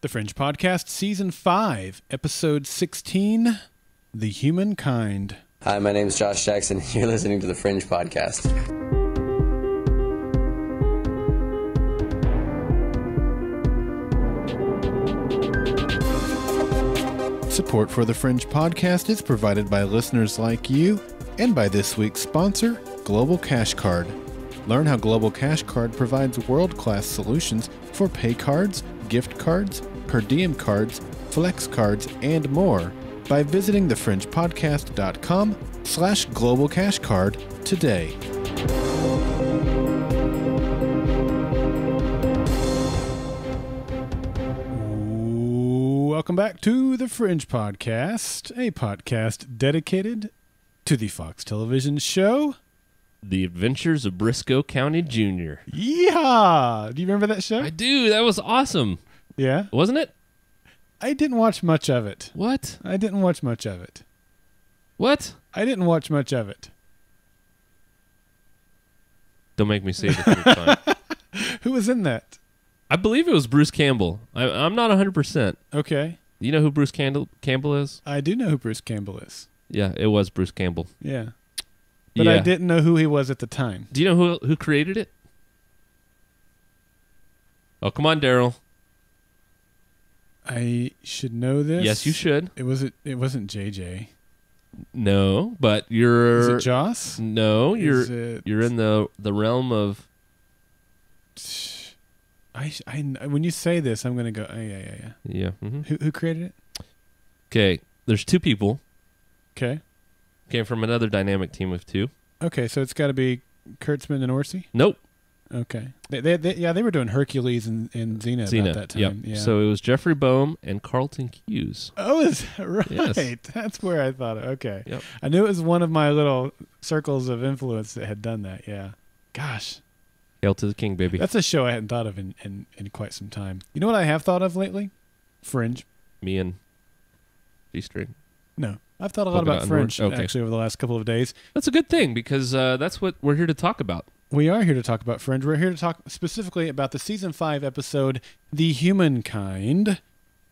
The Fringe Podcast, Season 5, Episode 16, The Humankind. Hi, my name is Josh Jackson. You're listening to the Fringe Podcast. Support for the Fringe Podcast is provided by listeners like you and by this week's sponsor, Global Cash Card. Learn how Global Cash Card provides world-class solutions for pay cards, gift cards, per diem cards, flex cards, and more by visiting thefringepodcast.com/globalcashcard today. Welcome back to the Fringe Podcast, a podcast dedicated to the Fox television show The Adventures of Briscoe County Jr. Yeehaw! Do you remember that show? I do. That was awesome. Yeah? Wasn't it? I didn't watch much of it. What? I didn't watch much of it. What? I didn't watch much of it. Don't make me say it the third time. Who was in that? I believe it was Bruce Campbell. I'm not 100%. Okay. You know who Bruce Campbell is? I do know who Bruce Campbell is. Yeah, it was Bruce Campbell. Yeah. But yeah. I didn't know who he was at the time. Do you know who created it? Oh, come on, Daryl. I should know this. Yes, you should. It wasn't JJ. No, but you're... Is it Joss? No, you're it... in the realm of... when you say this, I'm going to go, yeah. Yeah. Mm-hmm. Who created it? Okay, there's two people. Okay. Came from another dynamic team of two. Okay, so it's got to be Kurtzman and Orsi? Nope. Okay. They were doing Hercules and Xena at that time. Yep. Yeah. So it was Jeffrey Boehm and Carlton Cuse. Oh, is that right? Yes. That's where I thought it. Okay. Yep. I knew it was one of my little circles of influence that had done that. Yeah. Gosh. Hail to the king, baby. That's a show I hadn't thought of in quite some time. You know what I have thought of lately? Fringe. Me and G-String. No. I've thought a lot about Fringe, actually, over the last couple of days. That's a good thing, because that's what we're here to talk about. We are here to talk about Fringe. We're here to talk specifically about the Season 5 episode, The Humankind.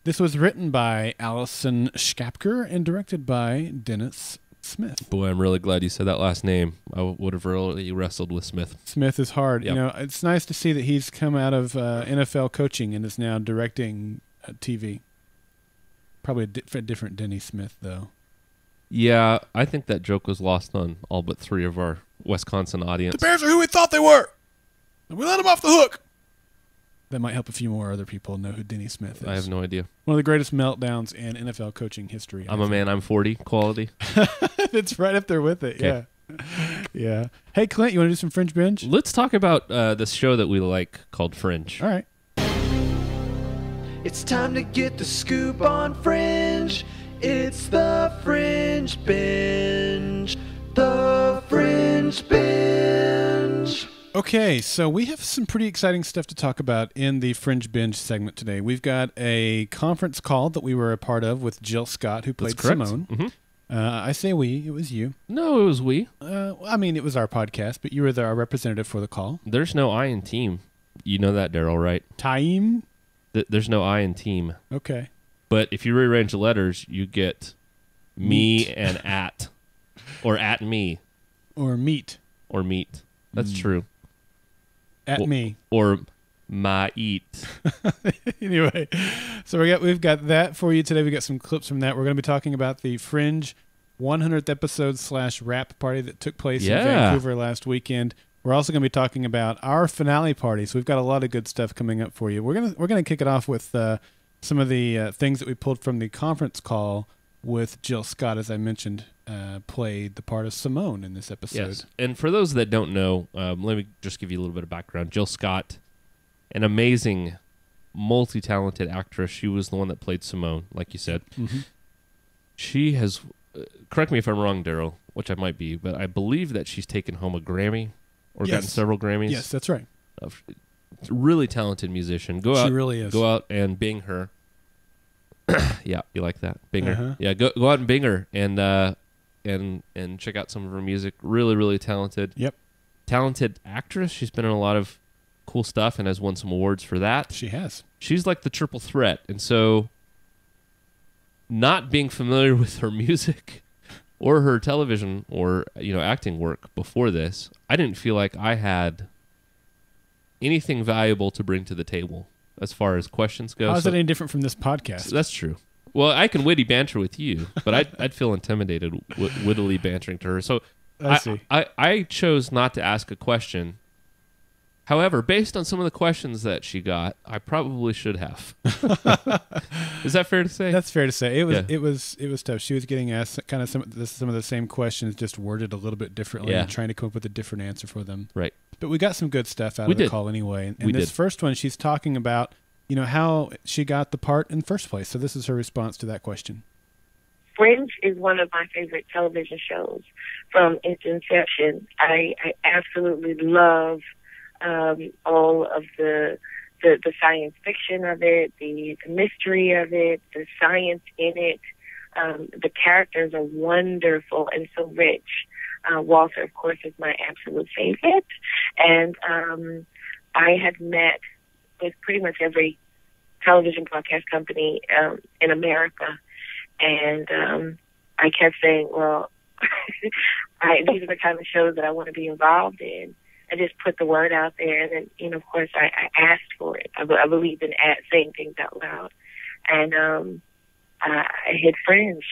This was written by Allison Schapker and directed by Dennis Smith. Boy, I'm really glad you said that last name. I would have really wrestled with Smith. Smith is hard. Yep. You know, it's nice to see that he's come out of NFL coaching and is now directing TV. Probably a different Denny Smith, though. Yeah, I think that joke was lost on all but three of our Wisconsin audience. The Bears are who we thought they were. And we let them off the hook. That might help a few more other people know who Denny Smith is. I have no idea. One of the greatest meltdowns in NFL coaching history. I'm a man, I'm 40 quality. It's right up there with it, okay. Yeah. Hey, Clint, you want to do some Fringe Binge? Let's talk about this show that we like called Fringe. All right. It's time to get the scoop on Fringe. It's the Fringe Binge. The Fringe Binge. Okay, so we have some pretty exciting stuff to talk about in the Fringe Binge segment today. We've got a conference call that we were a part of with Jill Scott, who played Simone. Mm-hmm. I say we. It was you. No, it was we. I mean, it was our podcast, but you were our representative for the call. There's no I in team. You know that, Daryl, right? Time? There's no I in team. Okay. But if you rearrange the letters, you get me and at. Or at me. Or meet. Or meet. That's true. At me. Or my eat. Anyway, so we've got that for you today. We got some clips from that. We're going to be talking about the Fringe 100th episode / wrap party that took place in Vancouver last weekend. We're also going to be talking about our finale party. So we've got a lot of good stuff coming up for you. We're going to kick it off with some of the things that we pulled from the conference call with Jill Scott, as I mentioned, played the part of Simone in this episode. Yes, and for those that don't know, let me just give you a little bit of background. Jill Scott, an amazing, multi-talented actress. She was the one that played Simone, like you said. Mm-hmm. She has, correct me if I'm wrong, Daryl, which I might be, but I believe that she's taken home a Grammy or gotten several Grammys. Yes, that's right. Really talented musician. She really is. Go out and bing her. Yeah, you like that? Bing her. Uh-huh. Yeah, go out and bing her and check out some of her music. Really, really talented. Yep. Talented actress. She's been in a lot of cool stuff and has won some awards for that. She has. She's like the triple threat. And so not being familiar with her music or her television or, acting work before this, I didn't feel like I had anything valuable to bring to the table as far as questions go. How is that any different from this podcast? That's true. Well, I can witty banter with you, but I'd feel intimidated wittily bantering to her. So I see. I chose not to ask a question. However, based on some of the questions that she got, I probably should have. Is that fair to say? That's fair to say. It was tough. She was getting asked kind of some of the same questions, just worded a little bit differently, and trying to come up with a different answer for them. Right. But we got some good stuff out of the call anyway. And this first one, she's talking about how she got the part in the first place. So this is her response to that question. Fringe is one of my favorite television shows from its inception. I absolutely love all of the science fiction of it, the mystery of it, the science in it. The characters are wonderful and so rich. Walter, of course, is my absolute favorite. And I had met with pretty much every television broadcast company in America. And I kept saying, well, these are the kind of shows that I want to be involved in. I just put the word out there, and then, of course, I asked for it. I believe in saying things out loud. And I hit Fringe.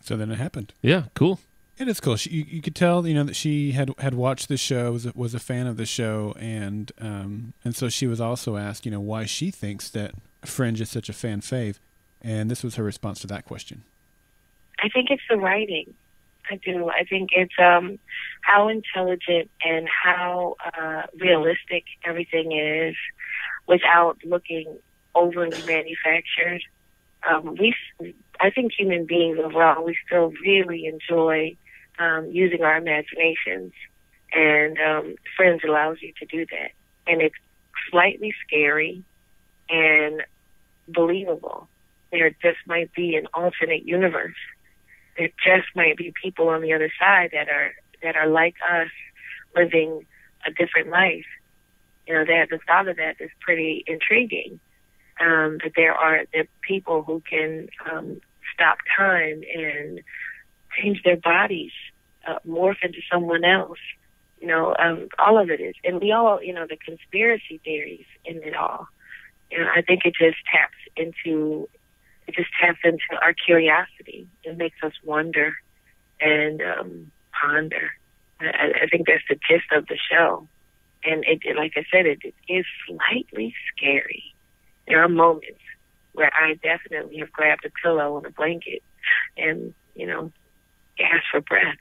So then it happened. Yeah, cool. It is cool. You could tell, that she had watched the show, was a fan of the show, and so she was also asked, why she thinks that Fringe is such a fan fave, and this was her response to that question. I think it's the writing. I do. I think it's how intelligent and how realistic everything is, without looking overly manufactured. I think human beings overall, we still really enjoy using our imaginations, and Fringe allows you to do that. And it's slightly scary and believable. There just might be an alternate universe. There just might be people on the other side that are like us, living a different life. The thought of that is pretty intriguing. That there are people who can stop time and change their bodies, morph into someone else. All of it is, and we all, the conspiracy theories in it all. I think it just taps into our curiosity. It makes us wonder and ponder. I think that's the gist of the show. And it, like I said, it is slightly scary. There are moments where I definitely have grabbed a pillow and a blanket and, gasped for breath.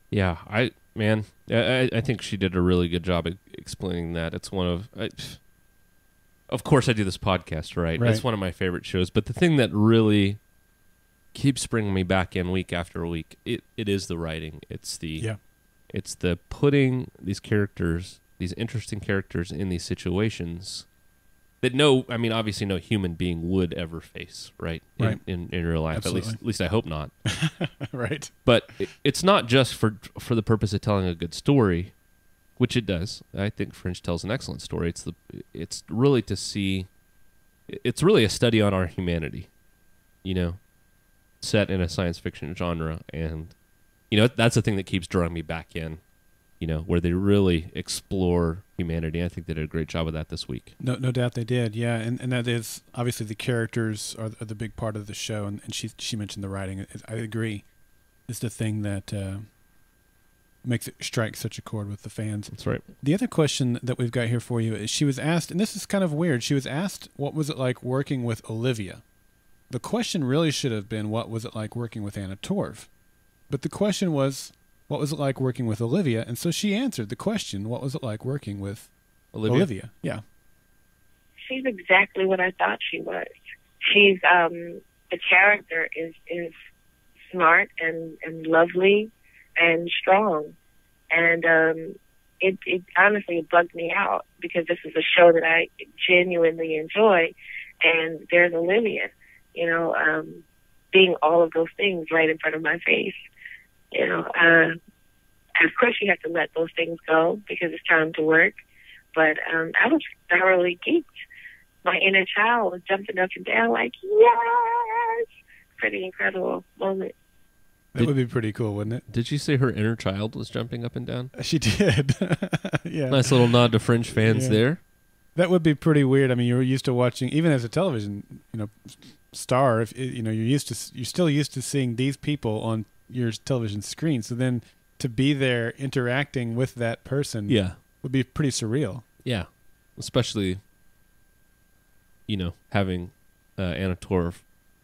Yeah, I think she did a really good job explaining that. It's one of course I do this podcast, right? It's one of my favorite shows. But the thing that really keeps bringing me back in week after week, it is the writing. It's the putting these characters, these interesting characters, in these situations that obviously no human being would ever face, right? In real life. Absolutely. At least I hope not. Right. But it's not just for the purpose of telling a good story, which it does. I think Fringe tells an excellent story. It's really to see. It's really a study on our humanity, set in a science fiction genre, and that's the thing that keeps drawing me back in. Where they really explore humanity. I think they did a great job of that this week. No doubt they did. Yeah, and that is obviously the characters are the big part of the show, and she mentioned the writing. I agree. It's the thing that makes it strike such a chord with the fans. That's right. The other question that we've got here for you is she was asked, and this is kind of weird, she was asked what was it like working with Olivia. The question really should have been what was it like working with Anna Torv. But the question was what was it like working with Olivia, and so she answered the question, what was it like working with Olivia? Yeah. She's exactly what I thought she was. She's the character is smart and lovely and strong, and it honestly bugged me out because this is a show that I genuinely enjoy, and there's Olivia, being all of those things right in front of my face. of course, you have to let those things go because it's time to work. But I was thoroughly geeked. My inner child was jumping up and down like, yes! Pretty incredible moment. That would be pretty cool, wouldn't it? Did you say her inner child was jumping up and down? She did. Yeah. Nice little nod to Fringe fans there. That would be pretty weird. I mean, you're used to watching, even as a television, star. If you're still used to seeing these people on your television screen. So then to be there interacting with that person, would be pretty surreal. Yeah, especially having Anna Torv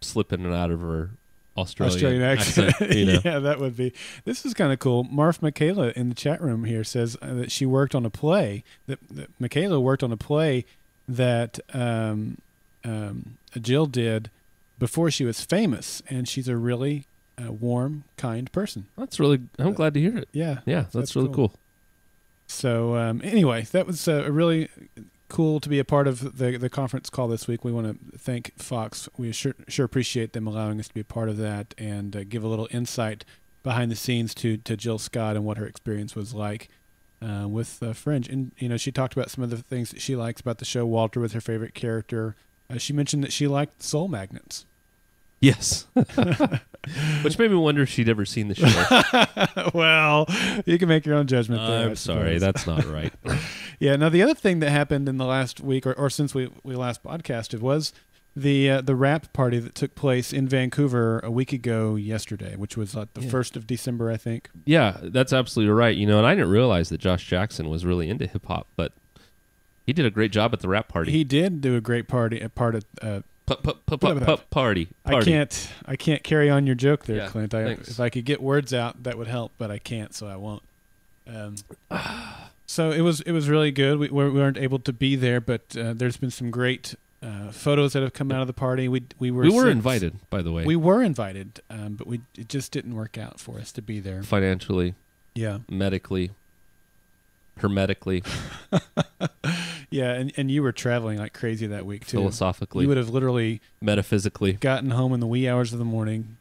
slip in and out of her Australian accent. Yeah, that would be. This is kind of cool. Marf Michaela in the chat room here says that she worked on a play. That Michaela worked on a play that Jill did before she was famous, and she's a really warm, kind person. That's really. I'm glad to hear it. Yeah, that's really cool. So anyway, that was really cool to be a part of the conference call this week. We want to thank Fox. We sure appreciate them allowing us to be a part of that and give a little insight behind the scenes to Jill Scott and what her experience was like with Fringe. And she talked about some of the things that she likes about the show. Walter was her favorite character. She mentioned that she liked Soul Magnets. Yes. Which made me wonder if she'd ever seen the show. Well, you can make your own judgment there. I'm sorry, that's not right. Yeah, now the other thing that happened in the last week or since we last podcasted was the rap party that took place in Vancouver a week ago yesterday, which was like the 1st of December, I think. Yeah, that's absolutely right. And I didn't realize that Josh Jackson was really into hip-hop, but he did a great job at the rap party. He did do a great party. Party. I can't carry on your joke there, Clint. If I could get words out, that would help, but I can't, so I won't. So it was really good. We weren't able to be there, but there's been some great photos that have come out of the party. We were invited, by the way. We were invited, but it just didn't work out for us to be there financially, medically, hermetically. Yeah, and you were traveling like crazy that week too. Philosophically, you would have literally metaphysically gotten home in the wee hours of the morning,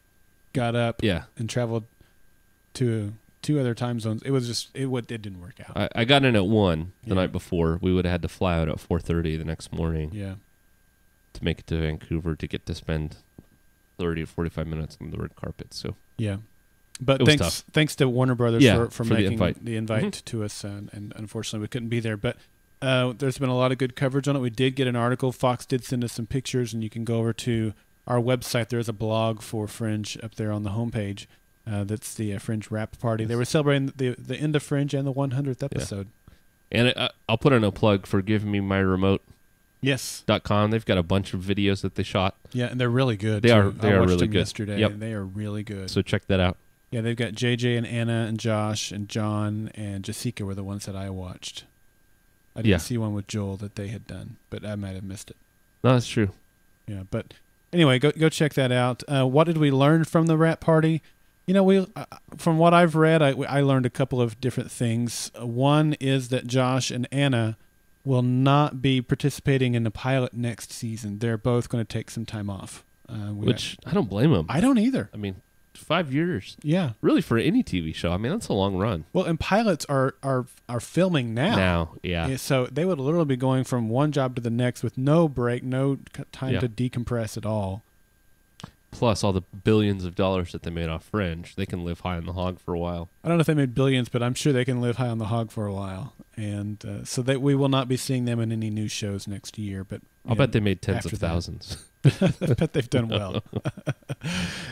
got up, and traveled to 2 other time zones. It was just it didn't work out. I got in at 1 the night before. We would have had to fly out at 4:30 the next morning. Yeah, to make it to Vancouver to get to spend 30 to 45 minutes on the red carpet. So yeah. But thanks to Warner Brothers for making the invite to us, and unfortunately we couldn't be there. But there's been a lot of good coverage on it. We did get an article. Fox did send us some pictures, and you can go over to our website. There's a blog for Fringe up there on the homepage. That's the Fringe Rap Party. They were celebrating the end of Fringe and the 100th episode. Yeah. And I'll put in a plug for Give Me My Remote. Yes.com. They've got a bunch of videos that they shot. Yeah, and they're really good. They are I watched really them good. Yesterday. Yep. They are really good. So check that out. Yeah, they've got JJ and Anna and Josh and John and Jessica were the ones that I watched. I didn't see one with Joel that they had done, but I might have missed it. No, that's true. Yeah, but anyway, go check that out. What did we learn from the rap party? We from what I've read, I learned a couple of different things. One is that Josh and Anna will not be participating in the pilot next season. They're both going to take some time off. Which I don't blame them. I don't either. I mean, 5 years. Yeah. Really, for any TV show. I mean, that's a long run. Well, and pilots are filming now. Now, yeah. So they would literally be going from one job to the next with no break, no time to decompress at all. Plus all the billions of dollars that they made off Fringe. They can live high on the hog for a while. I don't know if they made billions, but I'm sure they can live high on the hog for a while. And so that we will not be seeing them in any new shows next year. But I'll bet they made tens of thousands. I bet they've done well.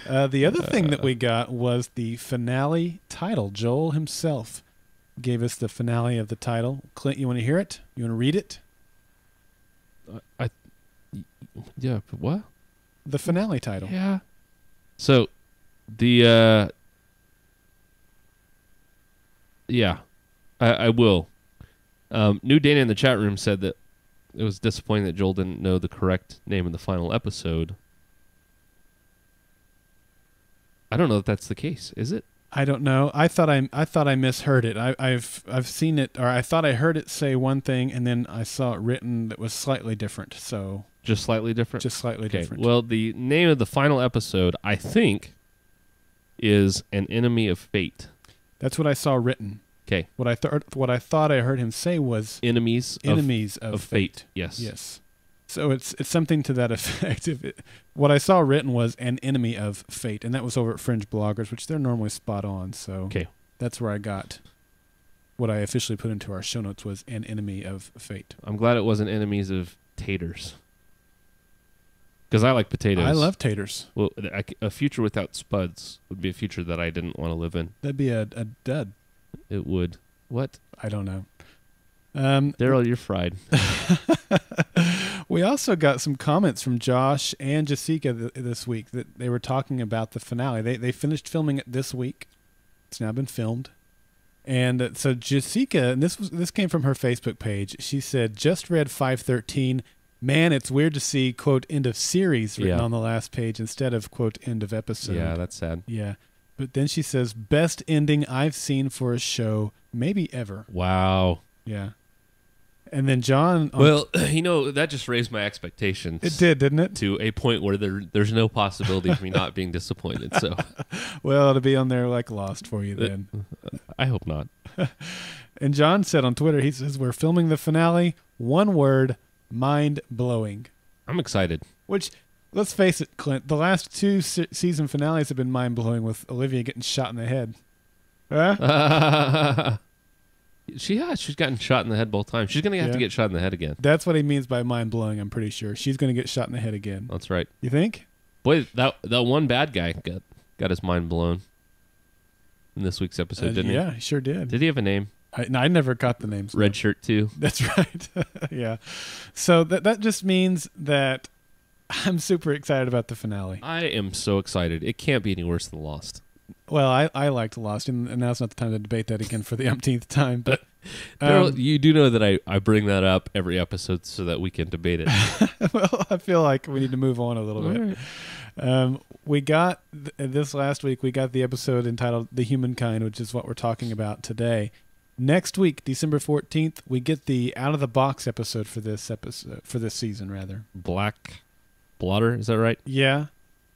The other thing that we got was the finale title. Joel himself gave us the finale of the title. Clint, you want to hear it? You want to read it? Yeah, but what? The finale title. Yeah. So, the I will. New Dana in the chat room said that it was disappointing that Joel didn't know the correct name of the final episode. I don't know if that's the case. Is it? I don't know. I thought I misheard it. I've seen it, or I thought I heard it say one thing, and then I saw it written that was slightly different. So just slightly different. Just slightly different. Well, the name of the final episode, I think, is An Enemy of Fate. That's what I saw written. Okay. What I thought I heard him say was enemies of fate. Yes. Yes. So it's something to that effect. What I saw written was an enemy of fate, and that was over at Fringe Bloggers, which they're normally spot on. So okay. That's where I got what I officially put into our show notes was an enemy of fate. I'm glad it wasn't enemies of taters. Because I like potatoes. I love taters. Well, a future without spuds would be a future that I didn't want to live in. That'd be a dud. It would. What? I don't know. Daryl, you're fried. We also got some comments from Josh and Jessica this week that they were talking about the finale. They finished filming it this week. It's now been filmed. And so Jessica, and this came from her Facebook page, she said, just read 513. Man, it's weird to see, quote, end of series written on the last page instead of, quote, end of episode. Yeah, that's sad. Yeah. But then she says, best ending I've seen for a show, maybe ever. Wow. Yeah. And then John... Well, that just raised my expectations. It did, didn't it? To a point where there's no possibility of me not being disappointed. So, well, it'll be on there like Lost for you then. I hope not. And John said on Twitter, he says, we're filming the finale, one word, mind-blowing. I'm excited. Which, let's face it, Clint, the last two season finales have been mind-blowing with Olivia getting shot in the head. Huh? She's gotten shot in the head both times. She's going to have to get shot in the head again. That's what he means by mind-blowing, I'm pretty sure. She's going to get shot in the head again. That's right. You think? Boy, that one bad guy got his mind blown in this week's episode, didn't he? Yeah, he sure did. Did he have a name? I never got the names. Red Shirt too. That's right. Yeah. So that just means that I'm super excited about the finale. I am so excited. It can't be any worse than Lost. Well, I liked Lost, and now's not the time to debate that again for the umpteenth time. But Daryl, you do know that I bring that up every episode so that we can debate it. Well, I feel like we need to move on a little bit. Right. We got this last week. We got the episode entitled "The Humankind," which is what we're talking about today. Next week, December 14th, we get the out of the box episode for this season, rather. Black Blotter, is that right? Yeah.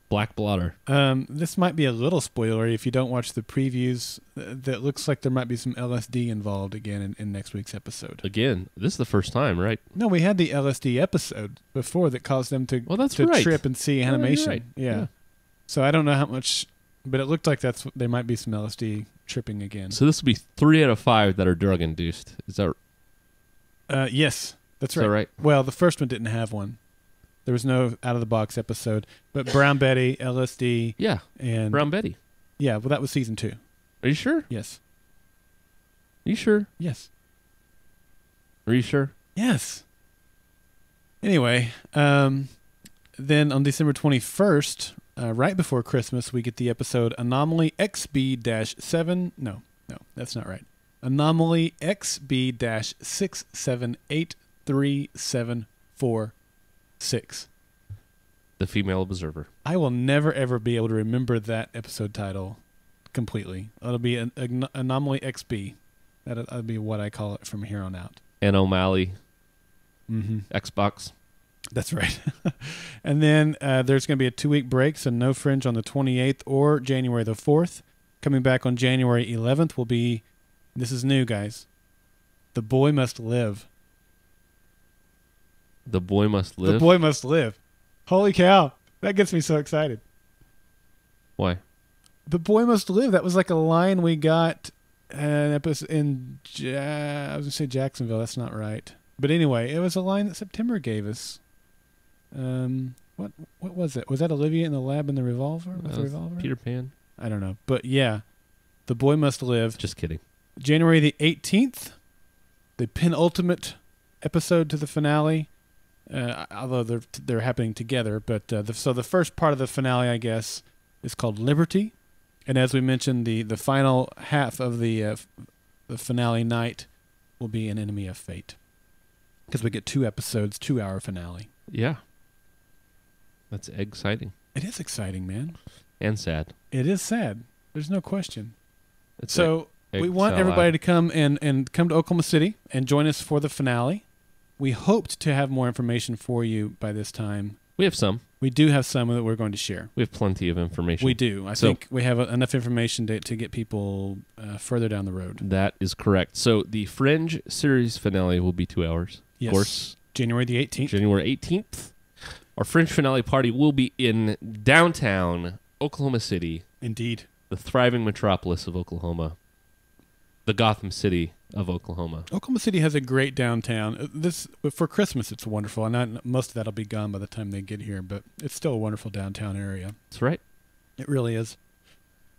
Black Blotter. This might be a little spoilery if you don't watch the previews. That looks like there might be some LSD involved again in next week's episode. Again, this is the first time, right? No, we had the LSD episode before that caused them to right. trip and see animation. Right. Yeah. So I don't know how much, but it looked like there might be some LSD tripping again. So this will be 3 out of 5 that are drug induced. Is that? Yes, that's right. Is that right? Well, the first one didn't have one. There was no out-of-the-box episode. But Brown Betty, LSD... Yeah, and Brown Betty. Yeah, well, that was season 2. Are you sure? Yes. Are you sure? Yes. Are you sure? Yes. Anyway, then on December 21st, right before Christmas, we get the episode Anomaly XB-7... No, that's not right. Anomaly XB-6783746. The Female Observer. I will never, ever be able to remember that episode title completely. It'll be an Anomaly XB. That'll be what I call it from here on out. And O'Malley. Xbox. That's right. And then there's going to be a 2-week break, so no Fringe on the 28th or January the 4th. Coming back on January 11th will be, this is new, guys, The Boy Must Live. The Boy Must Live? The Boy Must Live. Holy cow. That gets me so excited. Why? The Boy Must Live. That was like a line we got an episode in, I was going to say Jacksonville. That's not right. But anyway, it was a line that September gave us. What was it? Was that Olivia in the lab in the revolver? With the revolver? Peter Pan. I don't know. But yeah, The Boy Must Live. Just kidding. January the 18th, the penultimate episode to the finale. Although they're happening together, but so the first part of the finale, I guess, is called Liberty, and as we mentioned, the final half of the finale night will be an Enemy of Fate, because we get 2 episodes, 2-hour finale. Yeah, that's exciting. It is exciting, man, and sad. It is sad. There's no question. It's so we want everybody to come and come to Oklahoma City and join us for the finale. We hoped to have more information for you by this time. We have some. We do have some that we're going to share. We have plenty of information. We do. I think we have enough information to get people further down the road. That is correct. So the Fringe series finale will be 2 hours. Yes. Of course. January the 18th. January 18th. Our Fringe finale party will be in downtown Oklahoma City. Indeed. The thriving metropolis of Oklahoma. The Gotham City of Oklahoma. Oklahoma City has a great downtown. For Christmas, it's wonderful. And most of that will be gone by the time they get here, but it's still a wonderful downtown area. That's right. It really is.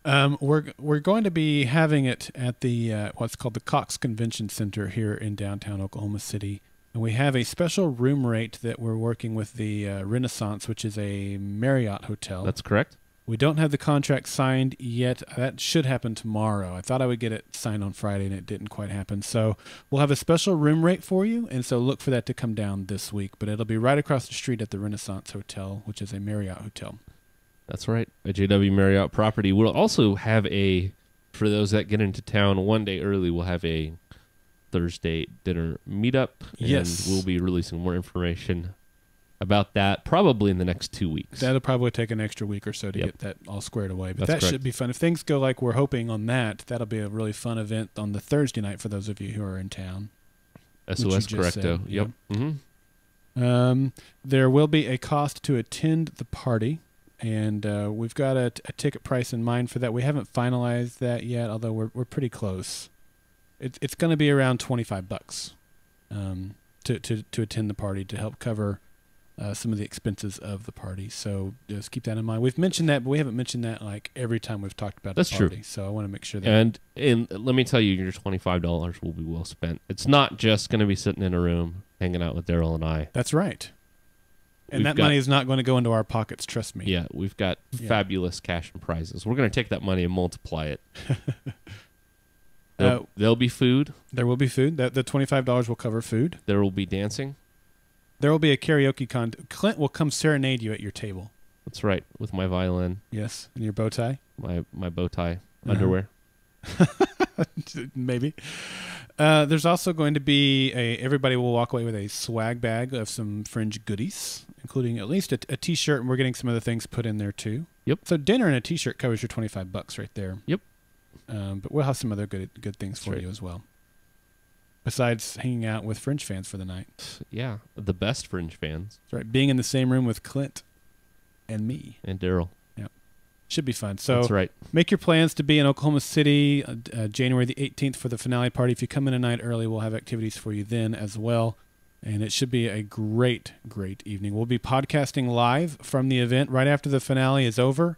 We're going to be having it at the what's called the Cox Convention Center here in downtown Oklahoma City. And we have a special room rate that we're working with the Renaissance, which is a Marriott hotel. That's correct. We don't have the contract signed yet. That should happen tomorrow. I thought I would get it signed on Friday, and it didn't quite happen. So we'll have a special room rate for you, and so look for that to come down this week. But it'll be right across the street at the Renaissance Hotel, which is a Marriott hotel. That's right. A JW Marriott property. We'll also have for those that get into town one day early, we'll have a Thursday dinner meetup. Yes. And we'll be releasing more information about that probably in the next 2 weeks. That'll probably take an extra week or so to get that all squared away. But That's that correct. should be fun. If things go like we're hoping on that, that'll be a really fun event on the Thursday night for those of you who are in town. SOS Correcto. Yep. Mm-hmm. There will be a cost to attend the party, and we've got a ticket price in mind for that. We haven't finalized that yet, although we're pretty close. It's going to be around $25 to attend the party to help cover some of the expenses of the party. So just keep that in mind. We've mentioned that, but we haven't mentioned that like every time we've talked about the party. True. So I want to make sure that. And let me tell you, your $25 will be well spent. It's not just going to be sitting in a room hanging out with Daryl and I. That's right. And that money is not going to go into our pockets, trust me. Yeah, we've got fabulous cash and prizes. We're going to take that money and multiply it. There'll be food. There will be food. The $25 will cover food. There will be dancing. There will be a karaoke Clint will come serenade you at your table. That's right, with my violin. Yes, and your bow tie. My bow tie underwear. Maybe. There's also going to be everybody will walk away with a swag bag of some Fringe goodies, including at least a T-shirt, and we're getting some other things put in there too. Yep. So dinner and a T-shirt covers your $25 right there. Yep. But we'll have some other good things for you as well. Besides hanging out with Fringe fans for the night. Yeah, the best Fringe fans. That's right. Being in the same room with Clint and me. And Daryl. Yep. Should be fun. So that's right. Make your plans to be in Oklahoma City January the 18th for the finale party. If you come in a night early, we'll have activities for you then as well. And it should be a great, great evening. We'll be podcasting live from the event right after the finale is over.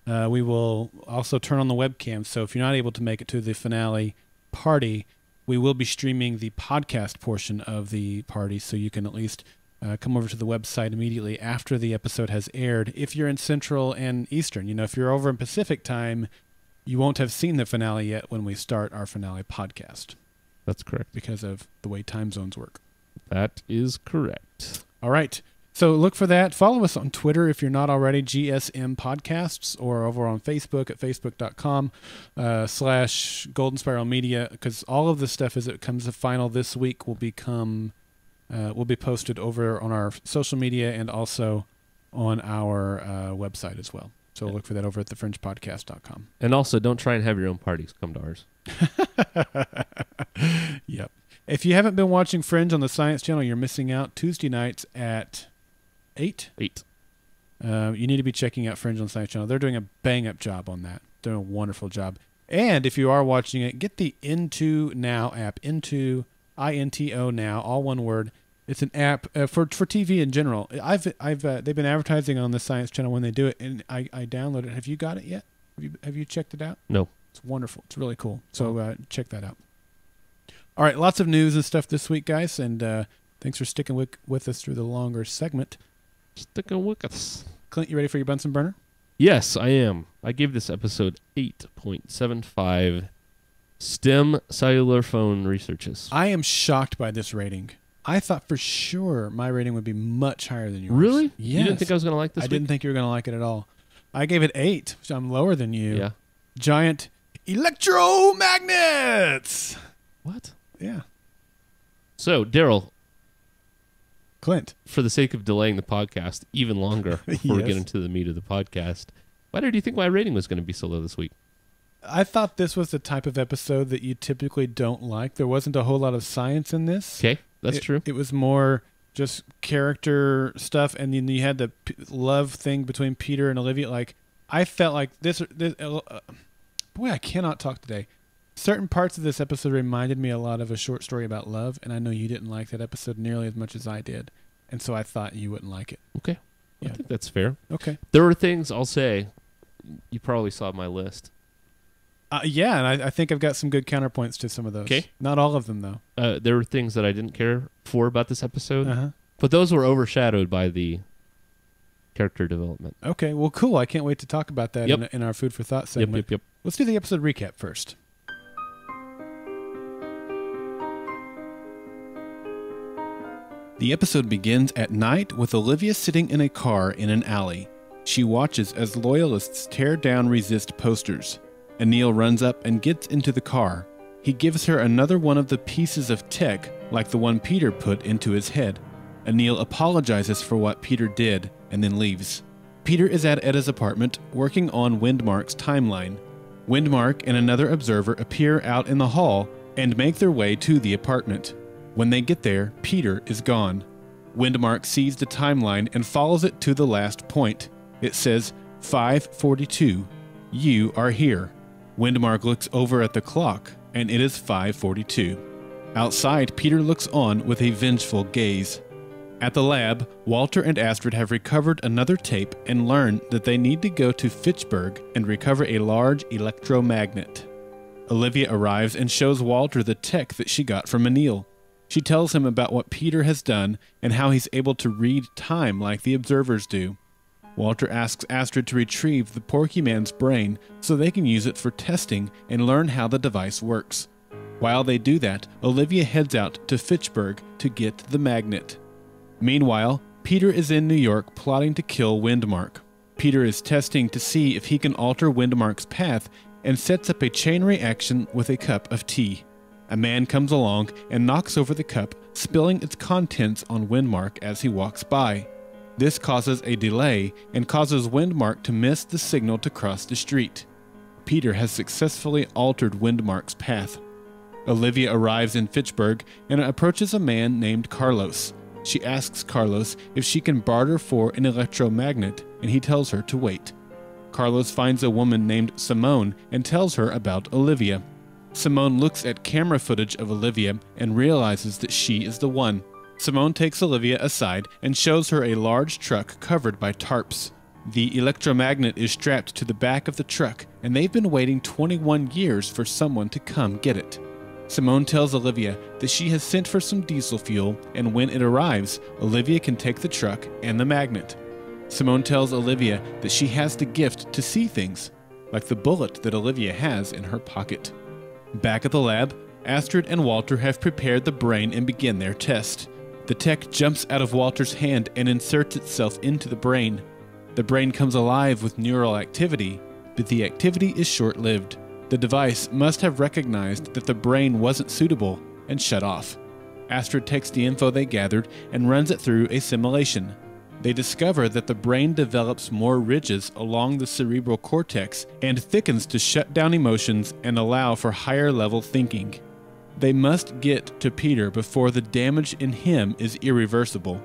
We will also turn on the webcam. So if you're not able to make it to the finale party, we will be streaming the podcast portion of the party, so you can at least come over to the website immediately after the episode has aired. If you're in Central and Eastern, if you're over in Pacific time, you won't have seen the finale yet when we start our finale podcast. That's correct. Because of the way time zones work. That is correct. All right. So look for that. Follow us on Twitter if you're not already, GSM Podcasts, or over on Facebook at facebook.com/Golden Spiral Media, because all of the stuff as it comes to final this week will be posted over on our social media and also on our website as well. So look for that over at thefringepodcast.com. And also, don't try and have your own parties. Come to ours. Yep. If you haven't been watching Fringe on the Science Channel, you're missing out. Tuesday nights at 8? 8. You need to be checking out Fringe on the Science Channel. They're doing a bang-up job on that. They're doing a wonderful job. And if you are watching it, get the Into Now app. Into, I-N-T-O Now, all one word. It's an app for TV in general. They've been advertising on the Science Channel when they do it, and I downloaded it. Have you got it yet? Have you checked it out? No. It's wonderful. It's really cool. So check that out. All right, lots of news and stuff this week, guys, and thanks for sticking with us through the longer segment. Sticking with us. Clint, you ready for your Bunsen burner? Yes, I am. I gave this episode 8.75 STEM cellular phone researches. I am shocked by this rating. I thought for sure my rating would be much higher than yours. Really? Yes. You didn't think I was going to like this I didn't think you were going to like it at all. I gave it 8, which I'm lower than you. Yeah. Giant electromagnets. What? Yeah. So, Daryl, Clint. For the sake of delaying the podcast even longer before we get into the meat of the podcast, why did you think my rating was going to be so low this week? I thought this was the type of episode that you typically don't like. There wasn't a whole lot of science in this. Okay, that's true. It was more just character stuff, and then you had the love thing between Peter and Olivia. Like, I felt like this boy, I cannot talk today. Certain parts of this episode reminded me a lot of A Short Story About Love, and I know you didn't like that episode nearly as much as I did, and so I thought you wouldn't like it. Okay, I think that's fair. Okay. There were things, I'll say, you probably saw my list. Yeah, and I think I've got some good counterpoints to some of those. Okay. Not all of them, though. There were things that I didn't care for about this episode, but those were overshadowed by the character development. Okay, well, cool. I can't wait to talk about that in our Food for Thought segment. Yep. Let's do the episode recap first. The episode begins at night with Olivia sitting in a car in an alley. She watches as loyalists tear down resist posters. Anil runs up and gets into the car. He gives her another one of the pieces of tech, like the one Peter put into his head. Anil apologizes for what Peter did and then leaves. Peter is at Edda's apartment working on Windmark's timeline. Windmark and another observer appear out in the hall and make their way to the apartment. When they get there, Peter is gone. Windmark sees the timeline and follows it to the last point. It says, 5:42. You are here. Windmark looks over at the clock, and it is 5:42. Outside, Peter looks on with a vengeful gaze. At the lab, Walter and Astrid have recovered another tape and learn that they need to go to Fitchburg and recover a large electromagnet. Olivia arrives and shows Walter the tech that she got from Anil. She tells him about what Peter has done and how he's able to read time like the observers do. Walter asks Astrid to retrieve the Porky Man's brain so they can use it for testing and learn how the device works. While they do that, Olivia heads out to Fitchburg to get the magnet. Meanwhile, Peter is in New York plotting to kill Windmark. Peter is testing to see if he can alter Windmark's path and sets up a chain reaction with a cup of tea. A man comes along and knocks over the cup, spilling its contents on Windmark as he walks by. This causes a delay and causes Windmark to miss the signal to cross the street. Peter has successfully altered Windmark's path. Olivia arrives in Fitchburg and approaches a man named Carlos. She asks Carlos if she can barter for an electromagnet, and he tells her to wait. Carlos finds a woman named Simone and tells her about Olivia. Simone looks at camera footage of Olivia and realizes that she is the one. Simone takes Olivia aside and shows her a large truck covered by tarps. The electromagnet is strapped to the back of the truck, and they've been waiting 21 years for someone to come get it. Simone tells Olivia that she has sent for some diesel fuel, and when it arrives, Olivia can take the truck and the magnet. Simone tells Olivia that she has the gift to see things, like the bullet that Olivia has in her pocket. Back at the lab, Astrid and Walter have prepared the brain and begin their test. The tech jumps out of Walter's hand and inserts itself into the brain. The brain comes alive with neural activity, but the activity is short-lived. The device must have recognized that the brain wasn't suitable and shut off. Astrid takes the info they gathered and runs it through a simulation. They discover that the brain develops more ridges along the cerebral cortex and thickens to shut down emotions and allow for higher-level thinking. They must get to Peter before the damage in him is irreversible.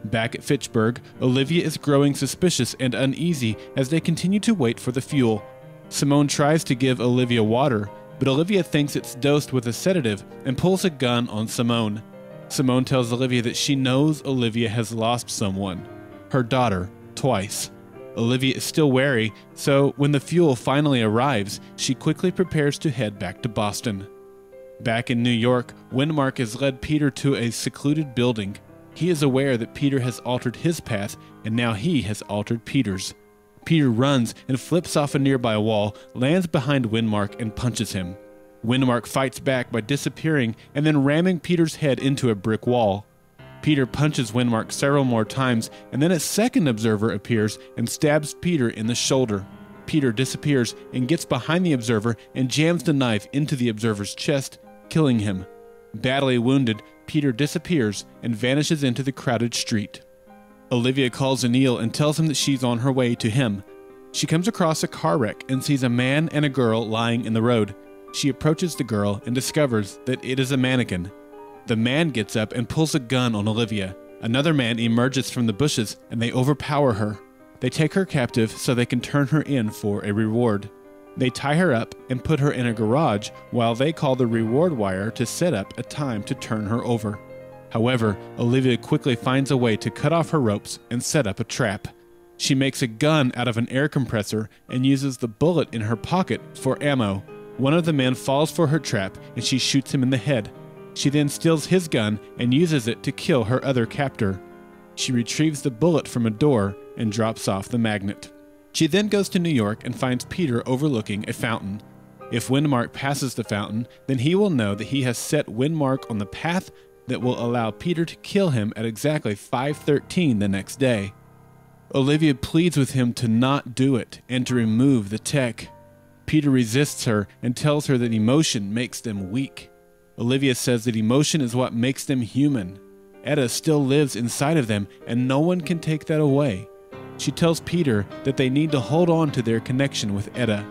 Back at Fitchburg, Olivia is growing suspicious and uneasy as they continue to wait for the fuel. Simone tries to give Olivia water, but Olivia thinks it's dosed with a sedative and pulls a gun on Simone. Simone tells Olivia that she knows Olivia has lost someone, her daughter, twice. Olivia is still wary, so when the fuel finally arrives, she quickly prepares to head back to Boston. Back in New York, Windmark has led Peter to a secluded building. He is aware that Peter has altered his path, and now he has altered Peter's. Peter runs and flips off a nearby wall, lands behind Windmark, and punches him. Windmark fights back by disappearing and then ramming Peter's head into a brick wall. Peter punches Windmark several more times, and then a second observer appears and stabs Peter in the shoulder. Peter disappears and gets behind the observer and jams the knife into the observer's chest, killing him. Badly wounded, Peter disappears and vanishes into the crowded street. Olivia calls Anil and tells him that she's on her way to him. She comes across a car wreck and sees a man and a girl lying in the road. She approaches the girl and discovers that it is a mannequin. The man gets up and pulls a gun on Olivia. Another man emerges from the bushes and they overpower her. They take her captive so they can turn her in for a reward. They tie her up and put her in a garage while they call the reward wire to set up a time to turn her over. However, Olivia quickly finds a way to cut off her ropes and set up a trap. She makes a gun out of an air compressor and uses the bullet in her pocket for ammo. One of the men falls for her trap and she shoots him in the head. She then steals his gun and uses it to kill her other captor. She retrieves the bullet from a door and drops off the magnet. She then goes to New York and finds Peter overlooking a fountain. If Windmark passes the fountain, then he will know that he has set Windmark on the path that will allow Peter to kill him at exactly 5:13 the next day. Olivia pleads with him to not do it and to remove the tech. Peter resists her and tells her that emotion makes them weak. Olivia says that emotion is what makes them human. Etta still lives inside of them and no one can take that away. She tells Peter that they need to hold on to their connection with Etta.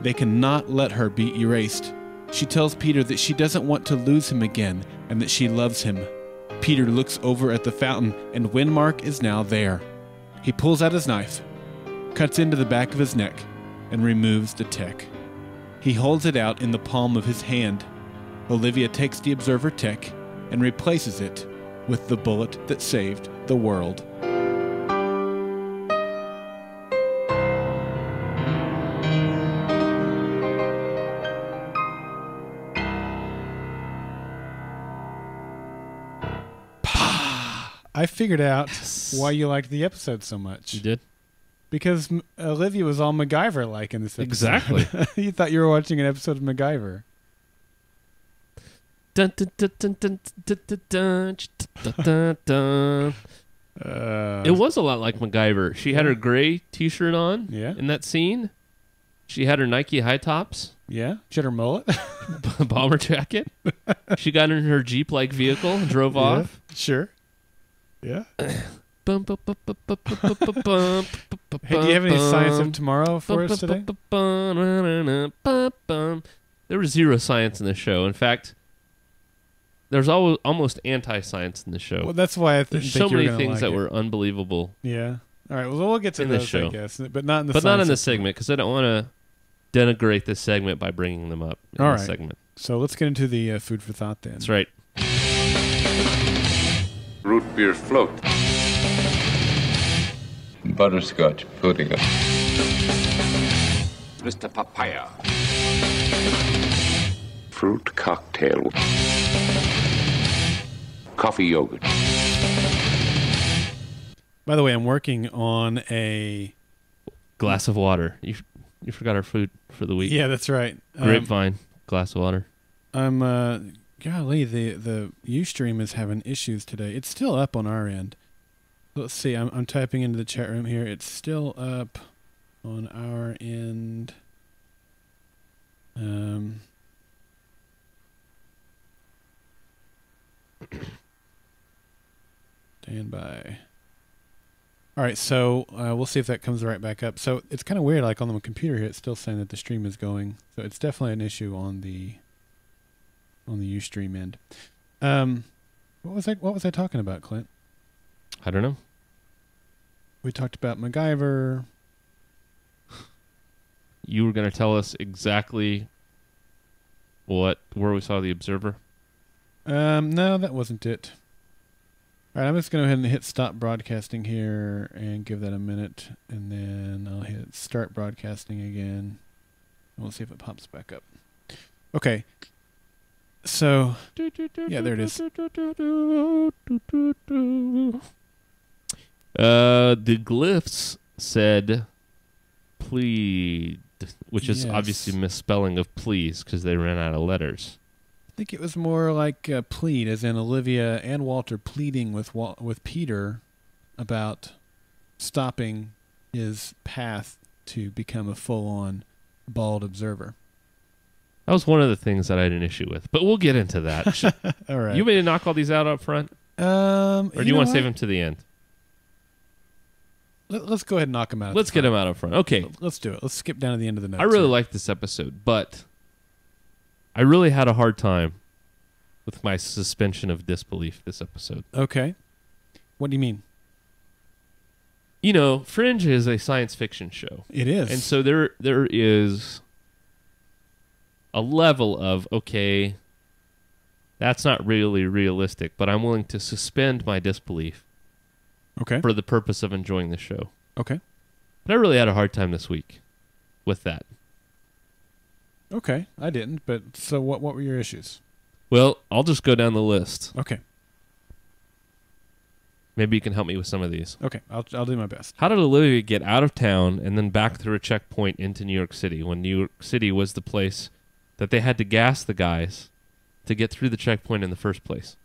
They cannot let her be erased. She tells Peter that she doesn't want to lose him again and that she loves him. Peter looks over at the fountain and Windmark is now there. He pulls out his knife, cuts into the back of his neck, and removes the tech. He holds it out in the palm of his hand. Olivia takes the observer tech and replaces it with the bullet that saved the world. I figured out why you liked the episode so much. You did? Because Olivia was all MacGyver-like in this episode. Exactly. You thought you were watching an episode of MacGyver. Dun, dun, dun, dun, dun, dun, dun, dun, dun, dun. It was a lot like MacGyver. She had her gray T-shirt on in that scene. She had her Nike high tops. Yeah. She had her mullet. Bomber jacket. She got in her Jeep-like vehicle and drove off. Sure. Yeah. Hey, Bum, do you have any science of tomorrow for us today? There was zero science in the show. In fact, there's almost anti-science in the show. Well, that's why I there's so many things that were unbelievable. Yeah. All right. Well, we'll get to those, I guess, but not in the. But not in this segment because I don't want to denigrate this segment by bringing them up in this segment. So let's get into the food for thought then. That's right. Root beer float. Butterscotch pudding. Mr. Papaya. Fruit cocktail. Coffee yogurt. By the way, I'm working on a glass of water. You forgot our food for the week. Yeah, that's right. Grapevine, glass of water. Golly, the Ustream is having issues today. It's still up on our end. Let's see. I'm typing into the chat room here. It's still up on our end. Stand by. All right, so we'll see if that comes right back up. So it's kind of weird. Like on the computer here, it's still saying that the stream is going. So it's definitely an issue on the Ustream end. What was I talking about, Clint? I don't know. We talked about MacGyver. You were going to tell us exactly where we saw the observer? No, that wasn't it. All right, I'm just going to go ahead and hit stop broadcasting here and give that a minute, and then I'll hit start broadcasting again. We'll see if it pops back up. Okay. So, yeah, there it is. The glyphs said plead, which is obviously misspelling of please because they ran out of letters. I think it was more like plead, as in Olivia and Walter pleading with Peter about stopping his path to become a full-on bald observer. That was one of the things that I had an issue with, but we'll get into that. All right. You may knock all these out up front, or do you want to save them to the end? Let's go ahead and knock them out. Let's get them out up front. Okay. Let's do it. Let's skip down to the end of the notes. I really liked this episode, but I really had a hard time with my suspension of disbelief this episode. Okay. What do you mean? You know, Fringe is a science fiction show. It is. And so there is a level of, okay, that's not really realistic, but I'm willing to suspend my disbelief for the purpose of enjoying the show. Okay. But I really had a hard time this week with that. Okay. I didn't, but so what were your issues? Well, I'll just go down the list. Okay. Maybe you can help me with some of these. Okay. I'll do my best. How did Olivia get out of town and then back through a checkpoint into New York City when New York City was the place that they had to gas the guys to get through the checkpoint in the first place?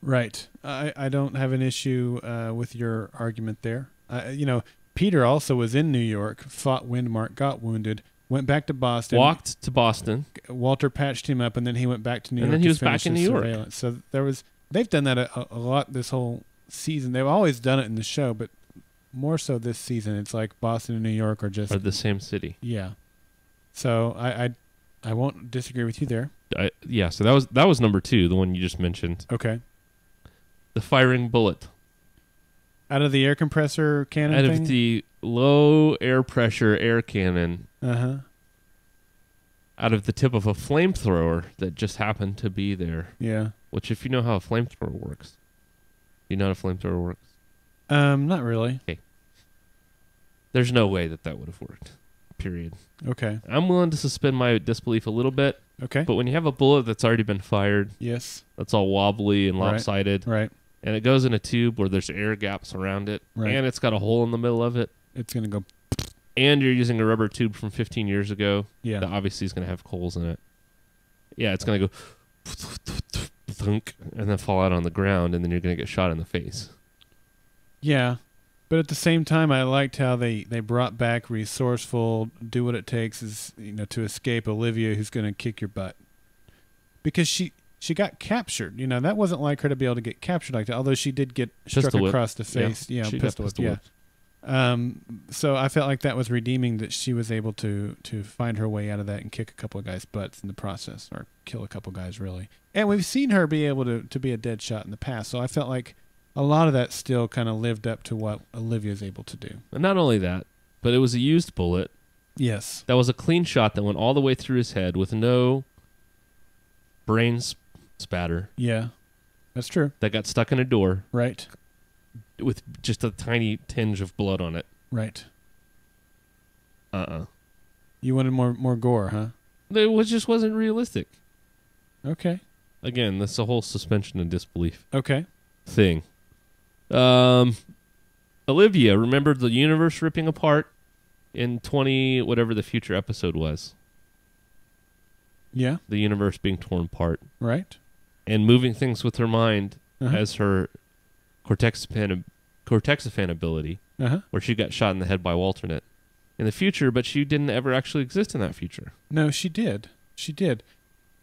Right. I don't have an issue with your argument there. Peter also was in New York, fought Windmark, got wounded, went back to Boston. Walked to Boston. Walter patched him up, and then he went back to New York. And then he was back in New York. So they've done that a lot this whole season. They've always done it in the show, but more so this season. It's like Boston and New York are just... Are the same city. Yeah. So I won't disagree with you there. So that was number 2, the one you just mentioned. Okay. The firing bullet. Out of the air compressor cannon thing? Out of the low air pressure air cannon. Uh-huh. Out of the tip of a flamethrower that just happened to be there. Yeah. Which, if you know how a flamethrower works. You know how a flamethrower works? Not really. Okay. There's no way that would have worked. Period. Okay. I'm willing to suspend my disbelief a little bit. Okay. But when you have a bullet that's already been fired. Yes. That's all wobbly and lopsided. Right. And it goes in a tube where there's air gaps around it. Right. And it's got a hole in the middle of it. It's going to go... And you're using a rubber tube from 15 years ago. Yeah. That obviously is going to have holes in it. Yeah, it's going to go... thunk, and then fall out on the ground, and then you're going to get shot in the face. Yeah. But at the same time, I liked how they brought back resourceful, do what it takes is to escape Olivia, who's going to kick your butt. Because she got captured. That wasn't like her to be able to get captured like that, although she did get struck across the face. Yeah, pistol whip. Yeah. So I felt like that was redeeming, that she was able to find her way out of that and kick a couple of guys' butts in the process, or kill a couple guys, really. And we've seen her be able to be a dead shot in the past, so I felt like a lot of that still kind of lived up to what Olivia's able to do. And not only that, but it was a used bullet. Yes. That was a clean shot that went all the way through his head with no brain spatter. Yeah, that's true. That got stuck in a door. Right. With just a tiny tinge of blood on it. Right. You wanted more gore, huh? It just wasn't realistic. Okay. Again, that's a whole suspension of disbelief. Okay. Thing. Olivia, remember the universe ripping apart in 20, whatever the future episode was? Yeah. The universe being torn apart. Right. And moving things with her mind as her cortexiphan ability, where she got shot in the head by Walternate in the future, but she didn't ever actually exist in that future. No, she did. She did.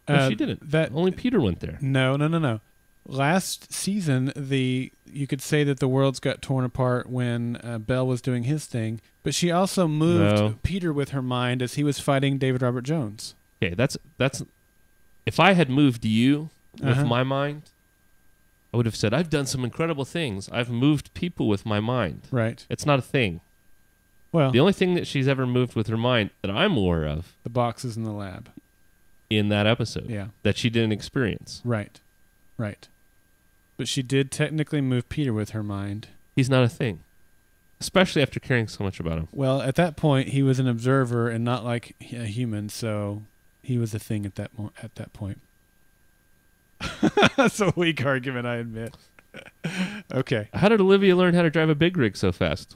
No, she didn't. Only Peter went there. No. Last season, you could say that the worlds got torn apart when Bell was doing his thing, but she also moved Peter with her mind as he was fighting David Robert Jones. Okay, that's if I had moved you with my mind, I would have said, I've done some incredible things. I've moved people with my mind. Right. It's not a thing. Well, the only thing that she's ever moved with her mind that I'm aware of, the boxes in the lab. In that episode. Yeah. That she didn't experience. Right. But she did technically move Peter with her mind. He's not a thing. Especially after caring so much about him. Well, at that point, he was an observer and not like a human, so he was a thing at that point. That's a weak argument, I admit. Okay. How did Olivia learn how to drive a big rig so fast?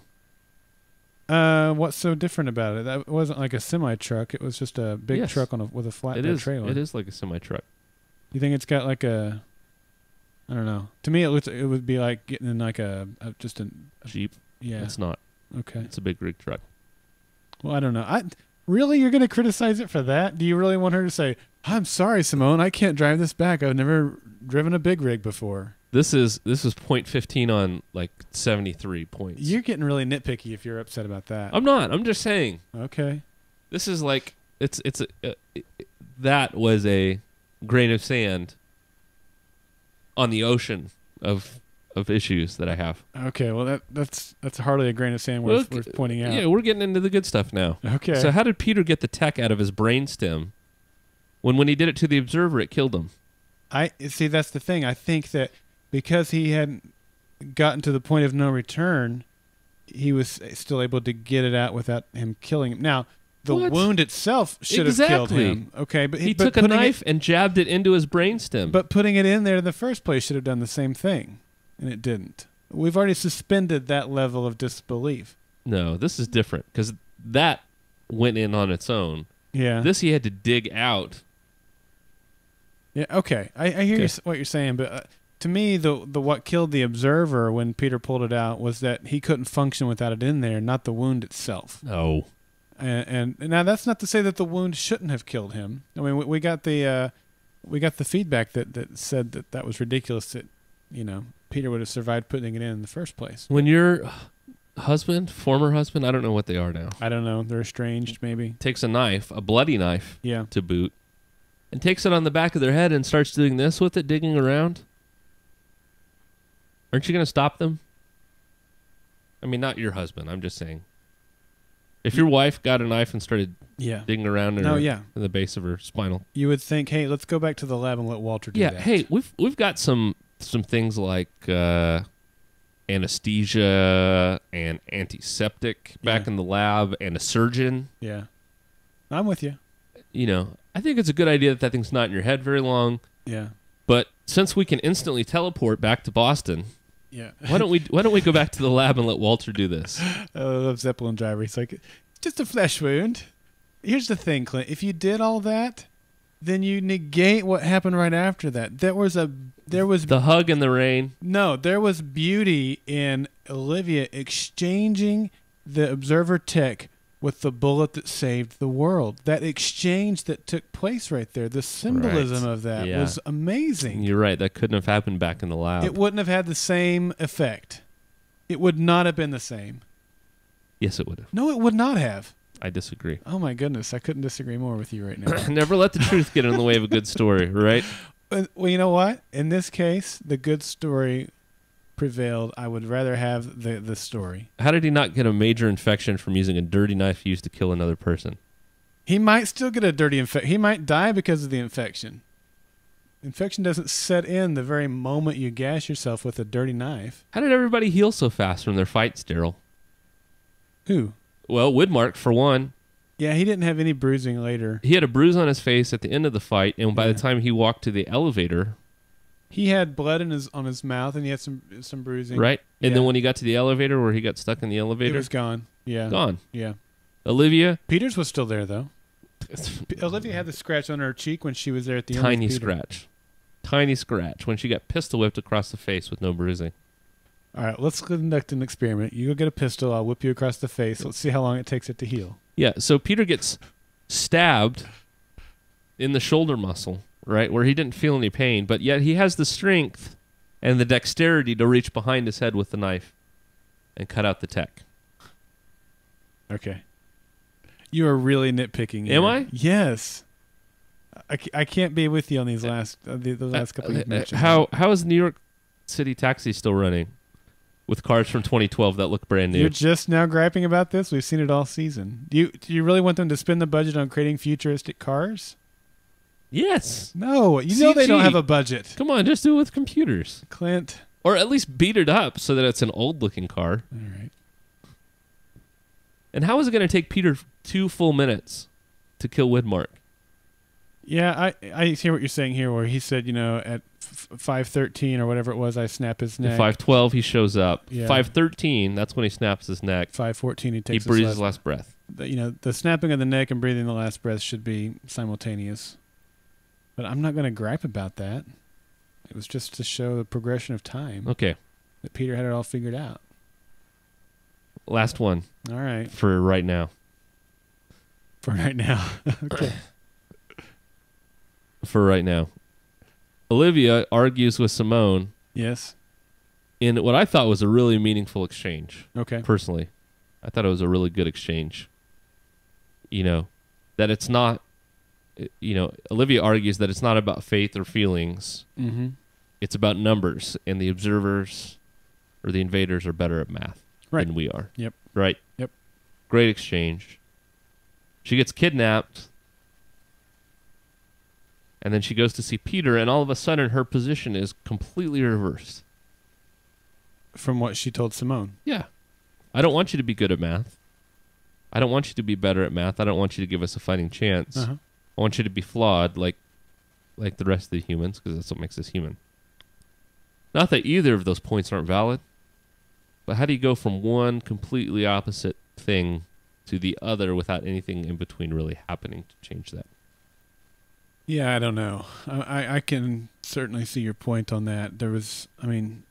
What's so different about it? That wasn't like a semi-truck. It was just a big truck with a flatbed trailer. It is like a semi-truck. You think it's got like a... I don't know. To me, it would be like getting in like a Jeep. Yeah. It's not. Okay. It's a big rig truck. Well, I don't know. Really? You're going to criticize it for that? Do you really want her to say, I'm sorry, Simone, I can't drive this back. I've never driven a big rig before. This is point 15 on like 73 points. You're getting really nitpicky if you're upset about that. I'm not. I'm just saying. Okay. This is like that was a grain of sand on the ocean of issues that I have. Okay, well that's hardly a grain of sand worth pointing out. Yeah, we're getting into the good stuff now. Okay. So how did Peter get the tech out of his brainstem when he did it to the Observer, it killed him? I see. That's the thing. I think that because he hadn't gotten to the point of no return, he was still able to get it out without him killing him. Now, the wound itself should have killed him. Okay, but he took a knife and jabbed it into his brainstem. But putting it in there in the first place should have done the same thing, and it didn't. We've already suspended that level of disbelief. No, this is different because that went in on its own. Yeah. This he had to dig out. Yeah. Okay, I hear what you're saying, but to me, the what killed the Observer when Peter pulled it out was that he couldn't function without it in there, not the wound itself. No. And now that's not to say that the wound shouldn't have killed him. I mean, we got the feedback that said that was ridiculous. That Peter would have survived putting it in the first place. When your former husband, I don't know what they are now. I don't know. They're estranged, maybe. Takes a knife, a bloody knife, yeah, to boot, and takes it on the back of their head and starts doing this with it, digging around. Aren't you going to stop them? I mean, not your husband. I'm just saying. If your wife got a knife and started digging around in the base of her spinal, you would think, hey, let's go back to the lab and let Walter do that. Yeah, hey, we've got some things like anesthesia and antiseptic back in the lab and a surgeon. Yeah, I'm with you. I think it's a good idea that thing's not in your head very long. Yeah. But since we can instantly teleport back to Boston, yeah, why don't we go back to the lab and let Walter do this? I love Zeppelin driver. He's like, it's just a flesh wound. Here's the thing, Clint. If you did all that, then you negate what happened right after that. There was the hug in the rain. No, there was beauty in Olivia exchanging the Observer tech with the bullet that saved the world. That exchange that took place right there, the symbolism of that was amazing. You're right. That couldn't have happened back in the lab. It wouldn't have had the same effect. It would not have been the same. Yes, it would have. No, it would not have. I disagree. Oh, my goodness. I couldn't disagree more with you right now. Never let the truth get in the way of a good story, right? Well, you know what? In this case, the good story prevailed. I would rather have the story. How did he not get a major infection from using a dirty knife used to kill another person? He might still get a dirty infection. He might die because of the infection. Infection doesn't set in the very moment you gash yourself with a dirty knife. How did everybody heal so fast from their fights, Daryl? Who? Well, Widmark, for one. Yeah, he didn't have any bruising later. He had a bruise on his face at the end of the fight, and by the time he walked to the elevator... He had blood on his mouth, and he had some bruising. Right? And then when he got to the elevator, where he got stuck in the elevator... It was gone. Yeah. Gone. Yeah. Olivia... Peters was still there, though. Olivia had the scratch on her cheek when she was there at the end. Tiny scratch. Tiny scratch when she got pistol whipped across the face with no bruising. All right, let's conduct an experiment. You go get a pistol. I'll whip you across the face. Let's see how long it takes it to heal. Yeah, so Peter gets stabbed in the shoulder muscle, right, where he didn't feel any pain, but yet he has the strength and the dexterity to reach behind his head with the knife and cut out the tech. Okay. You are really nitpicking here. Am I? Yes. I can't be with you on these last couple you've mentioned. How is New York City Taxi still running with cars from 2012 that look brand new? You're just now griping about this? We've seen it all season. Do you really want them to spend the budget on creating futuristic cars? Yes. No, you know they don't have a budget. Come on, just do it with computers. Clint. Or at least beat it up so that it's an old-looking car. All right. And how is it going to take Peter 2 full minutes to kill Widmark? Yeah, I hear what you're saying here, where he said, at 5:13 or whatever it was, I snap his neck. At 5:12, he shows up. Yeah. 5:13, that's when he snaps his neck. 5:14, he takes he breathes his last breath. The snapping of the neck and breathing the last breath should be simultaneous. But I'm not going to gripe about that. It was just to show the progression of time. Okay. That Peter had it all figured out. Last one. All right. For right now. For right now. Okay. For right now. Olivia argues with Simone Yes. in what I thought was a really meaningful exchange. Okay. Personally, I thought it was a really good exchange. That it's not, Olivia argues that it's not about faith or feelings. Mm-hmm. It's about numbers, and the observers or the invaders are better at math than we are. Yep. Right? Yep. Great exchange. She gets kidnapped, and then she goes to see Peter, and all of a sudden her position is completely reversed. From what she told Simone. Yeah. I don't want you to be good at math. I don't want you to be better at math. I don't want you to give us a fighting chance. Uh-huh. I want you to be flawed like the rest of the humans, because that's what makes us human. Not that either of those points aren't valid, but how do you go from one completely opposite thing to the other without anything in between really happening to change that? Yeah, I don't know. I can certainly see your point on that.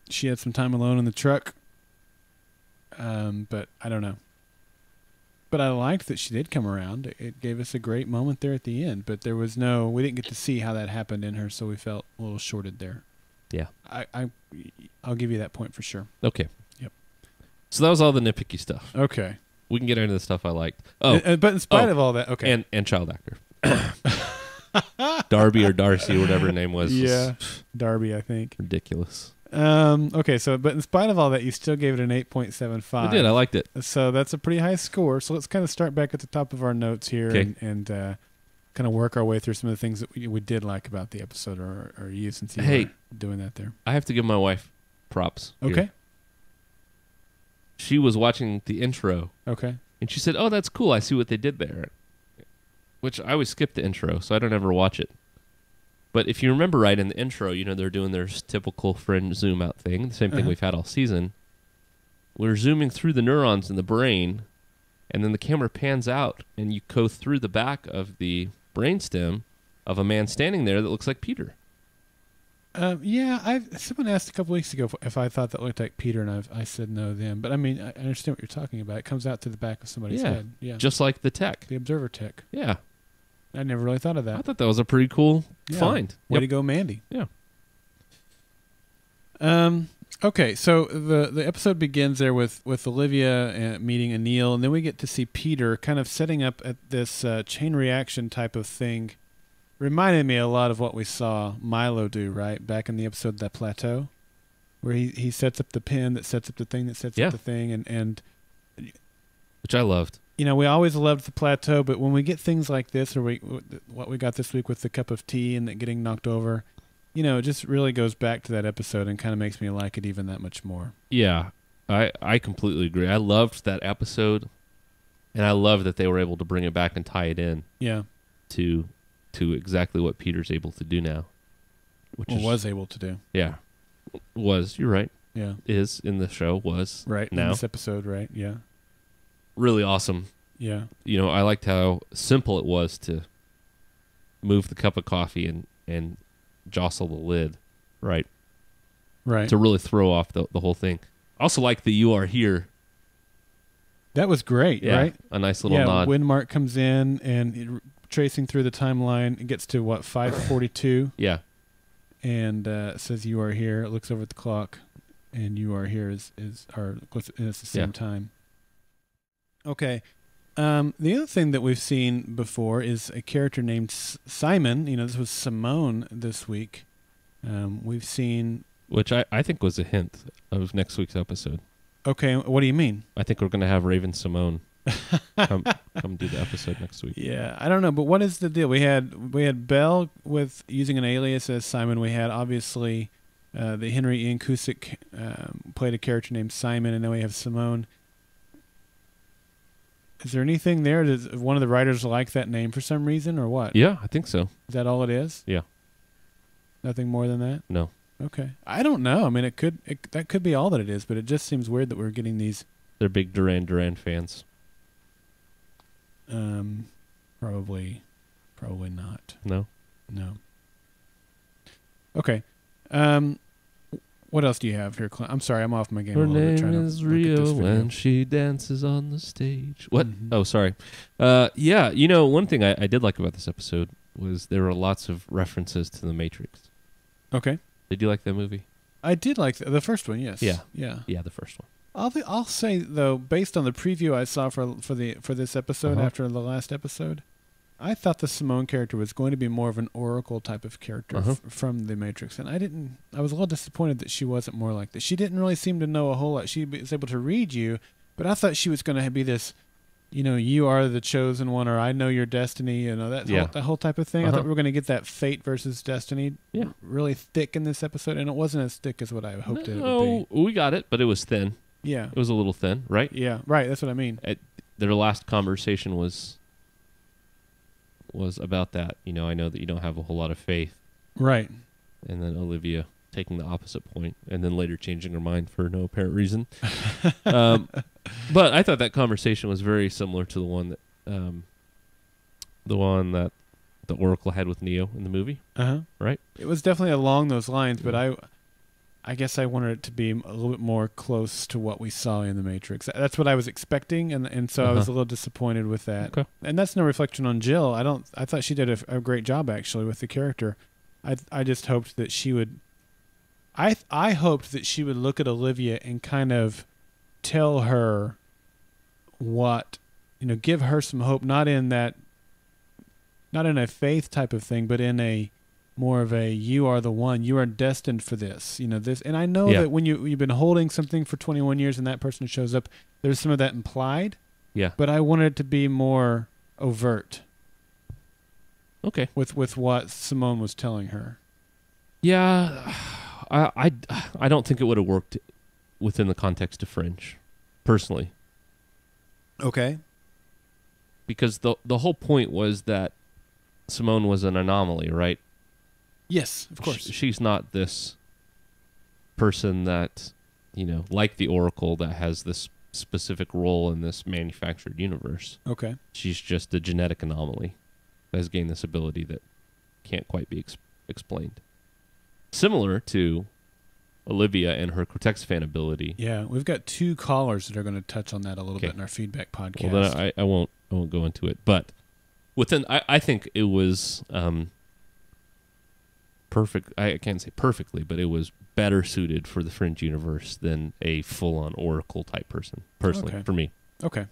She had some time alone in the truck, but I don't know. But I liked that she did come around. It gave us a great moment there at the end, but we didn't get to see how that happened in her, so we felt a little shorted there. Yeah. I'll give you that point for sure. Okay. Yep. So that was all the nitpicky stuff. Okay. We can get into the stuff I liked. Oh, but in spite of all that, okay. And child actor. Darby or Darcy, whatever her name was. Yeah, Darby, I think. Ridiculous. Okay, but in spite of all that, you still gave it an 8.75. I did. I liked it. So that's a pretty high score. So let's kind of start back at the top of our notes here and kind of work our way through some of the things that we did like about the episode, or you, since you were doing that there. I have to give my wife props. Okay. Here. She was watching the intro. Okay. And she said, "Oh, that's cool. I see what they did there." Which I always skip the intro, so I don't ever watch it. But if you remember right in the intro, they're doing their typical Fringe zoom out thing, the same thing we've had all season. We're zooming through the neurons in the brain, and then the camera pans out, and you go through the back of the brainstem of a man standing there that looks like Peter. Someone asked a couple weeks ago if I thought that looked like Peter, and I said no then. But I understand what you're talking about. It comes out to the back of somebody's head. Yeah, just like the tech, the observer tech. Yeah. I never really thought of that. I thought that was a pretty cool find. Way to go, Mandy. Yeah. Okay, so the episode begins there with Olivia meeting Anil, and then we get to see Peter kind of setting up at this chain reaction type of thing. Reminded me a lot of what we saw Milo do, right? Back in the episode The Plateau, where he sets up the pin that sets up the thing that sets up the thing, and which I loved. We always loved The Plateau, but when we get things like this, or what we got this week with the cup of tea and that getting knocked over, it just really goes back to that episode and kind of makes me like it even that much more. Yeah, I completely agree. I loved that episode, and I love that they were able to bring it back and tie it in. Yeah. To exactly what Peter's able to do now. Was able to do. Yeah. You're right. Yeah. Is in the show, was. Right, now. In this episode, right, yeah. Really awesome. Yeah. I liked how simple it was to move the cup of coffee and jostle the lid, right? Right. To really throw off the whole thing. Also like the "you are here." That was great, right? A nice little nod. Windmark comes in and tracing through the timeline, it gets to 5:42. Yeah. And says "you are here." It looks over at the clock, and "you are here" is it's the same time. Okay. The other thing that we've seen before is a character named Simon. This was Simone this week. We've seen... Which I think was a hint of next week's episode. Okay, what do you mean? I think we're going to have Raven Simone come do the episode next week. Yeah, I don't know, but what is the deal? We had Belle with using an alias as Simon. We had, obviously, the Henry Ian Cusick played a character named Simon, and now we have Simone. Is there anything there? Does one of the writers like that name for some reason, or what? Yeah, I think so. Is that all it is? Yeah. Nothing more than that? No. Okay. I don't know. I mean, that could be all that it is, but it just seems weird that we're getting these. They're big Duran fans. Probably not. No. Okay. What else do you have here, Clint? I'm sorry, I'm off my game Her a little bit name trying to is look at this Rio video. when she dances on the stage. What? Mhm. Oh, sorry. Yeah, you know, one thing I did like about this episode was there were lots of references to The Matrix. Okay. Did you like that movie? I did like the first one, yes. Yeah. Yeah. Yeah, the first one. I'll say though, based on the preview I saw for this episode after the last episode, I thought the Simone character was going to be more of an Oracle type of character from The Matrix, and I was a little disappointed that she wasn't more like that. She didn't really seem to know a whole lot. She was able to read you, but I thought she was going to be this, you know, you are the chosen one, or I know your destiny, you know, that whole type of thing. I thought we were going to get that fate versus destiny really thick in this episode, and it wasn't as thick as what I hoped it would be. We got it, but it was thin. Yeah. It was a little thin, right? Yeah, right. That's what I mean. Their last conversation was about that. You know, I know that you don't have a whole lot of faith. Right. And then Olivia taking the opposite point and then later changing her mind for no apparent reason. But I thought that conversation was very similar to the one that the Oracle had with Neo in the movie. Right? It was definitely along those lines, but I guess I wanted it to be a little bit more close to what we saw in The Matrix. That's what I was expecting, and so I was a little disappointed with that. Okay. And that's no reflection on Jill. I thought she did a great job actually with the character. I just hoped that she would. I hoped that she would look at Olivia and kind of tell her what, you know, give her some hope, not in a faith type of thing, but in a more of a, you are the one, you are destined for this, you know, this. And I know that when you've been holding something for 21 years and that person shows up, there's some of that implied. Yeah. But I wanted it to be more overt. Okay. With what Simone was telling her. Yeah. I don't think it would have worked within the context of Fringe, personally. Okay. Because the whole point was that Simone was an anomaly, right? Yes, of course. She's not this person that, you know, like the Oracle, that has this specific role in this manufactured universe. Okay. She's just a genetic anomaly that has gained this ability that can't quite be explained. Similar to Olivia and her Cortexiphan ability. Yeah, we've got 2 callers that are going to touch on that a little bit in our feedback podcast. Well, then I won't go into it, but I think it was perfect. I can't say perfectly, but it was better suited for the Fringe universe than a full-on Oracle type person, personally, for me. Okay.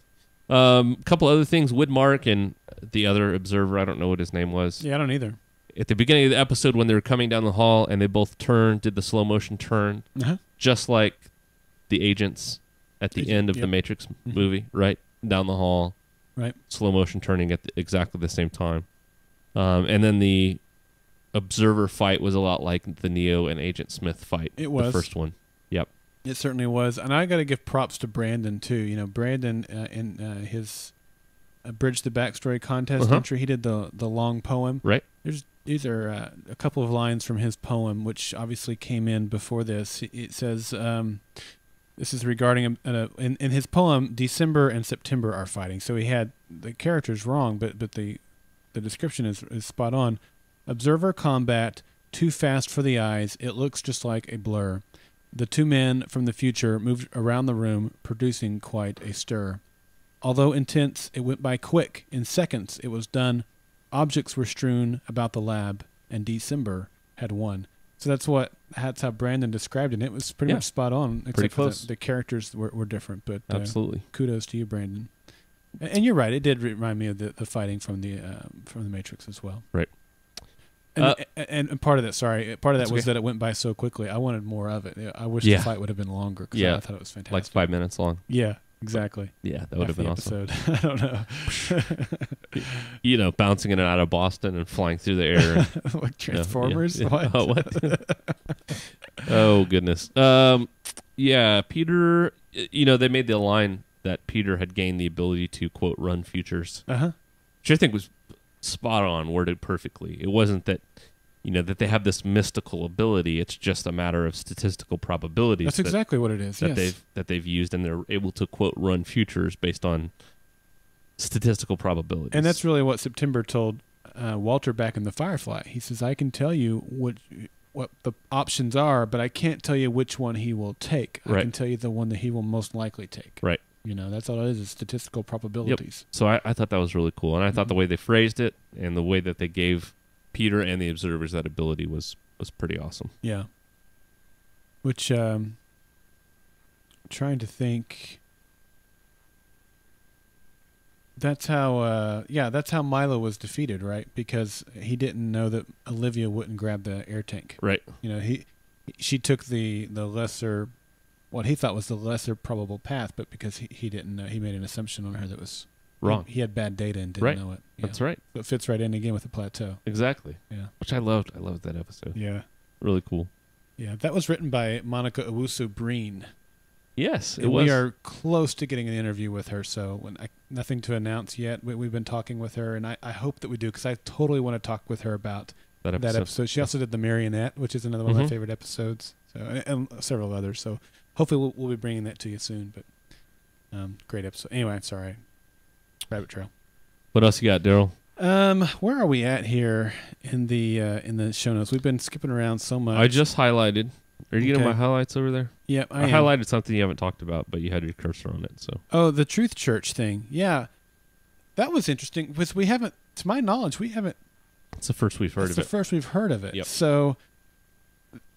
Couple other things. Widmark and the other observer, I don't know what his name was. Yeah, I don't either. At the beginning of the episode, when they were coming down the hall and they both did the slow motion turn, just like the agents at the end of the Matrix movie, right? Down the hall, right? Slow motion turning at exactly the same time. And then the observer fight was a lot like the Neo and Agent Smith fight. It was. The first one. Yep. It certainly was. And I got to give props to Brandon, too. You know, Brandon, in his Bridge the Backstory contest entry, he did the long poem. Right. These are a couple of lines from his poem, which obviously came in before this. It says, this is regarding, in his poem, December and September are fighting. So he had the characters wrong, but the description is spot on. Observer combat, too fast for the eyes. It looks just like a blur. The 2 men from the future moved around the room, producing quite a stir. Although intense, it went by quick. In seconds, it was done. Objects were strewn about the lab, and December had won. So that's how Brandon described it. And it was pretty much spot on, except for the characters were different. But absolutely, kudos to you, Brandon. And you're right; it did remind me of the fighting from the Matrix as well. Right. And part of that, part of that was okay. that it went by so quickly. I wanted more of it. I wish the fight would have been longer. Cause I thought it was fantastic. Like 5 minutes long. Yeah. Exactly. Yeah, that would have been awesome. I don't know. You know, bouncing in and out of Boston and flying through the air. Like Transformers? Yeah. What? Oh, what? Oh, goodness. Yeah, Peter, you know, they made the line that Peter had gained the ability to, quote, run futures. Which I think was spot on, worded perfectly. It wasn't that, you know, that they have this mystical ability. It's just a matter of statistical probabilities. That's exactly what it is. That they've used, and they're able to, quote, run futures based on statistical probabilities. And that's really what September told Walter back in the Firefly. He says, "I can tell you what the options are, but I can't tell you which one he will take. I can tell you the one that he will most likely take. Right. That's all it is statistical probabilities. Yep. So I thought that was really cool, and I thought the way they phrased it and the way that they gave Peter and the observers that ability was pretty awesome. Yeah. Which, trying to think. That's how Milo was defeated, right? Because he didn't know that Olivia wouldn't grab the air tank. Right. She took the lesser, what he thought was the lesser probable path, but because he didn't know, he made an assumption on her that was wrong. He had bad data and didn't know it. Yeah. That's right. So it fits right in again with the plateau. Exactly. Yeah. Which I loved. I loved that episode. Yeah. Really cool. Yeah. That was written by Monica Owusu-Breen. Yes, it was. We are close to getting an interview with her, so nothing to announce yet. We've been talking with her, and I hope that we do, because I totally want to talk with her about that episode. She also did The Marionette, which is another one of my favorite episodes, and several others. So hopefully we'll be bringing that to you soon. But great episode. Anyway, sorry. Rabbit trail. What else you got, Daryl? Where are we at here in the show notes? We've been skipping around so much. I just highlighted. Are you getting my highlights over there? Yeah, I highlighted something you haven't talked about, but you had your cursor on it. So. Oh, the Truth Church thing. Yeah, that was interesting because we haven't, to my knowledge, we haven't. It's the first we've heard of it. It's the first we've heard of it. Yep. So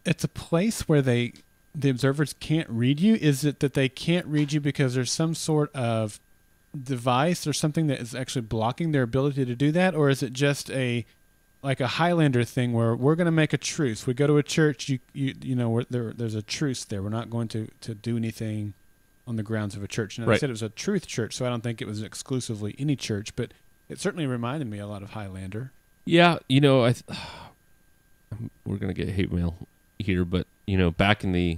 it's a place where the observers can't read you. Is it that they can't read you because there's some sort of device or something that is actually blocking their ability to do that, or is it just like a Highlander thing where we're going to make a truce? We go to a church, there's a truce there. We're not going to do anything on the grounds of a church. Now, I said it was a truth church, so I don't think it was exclusively any church, but it certainly reminded me a lot of Highlander. Yeah, we're going to get hate mail here, but, back in the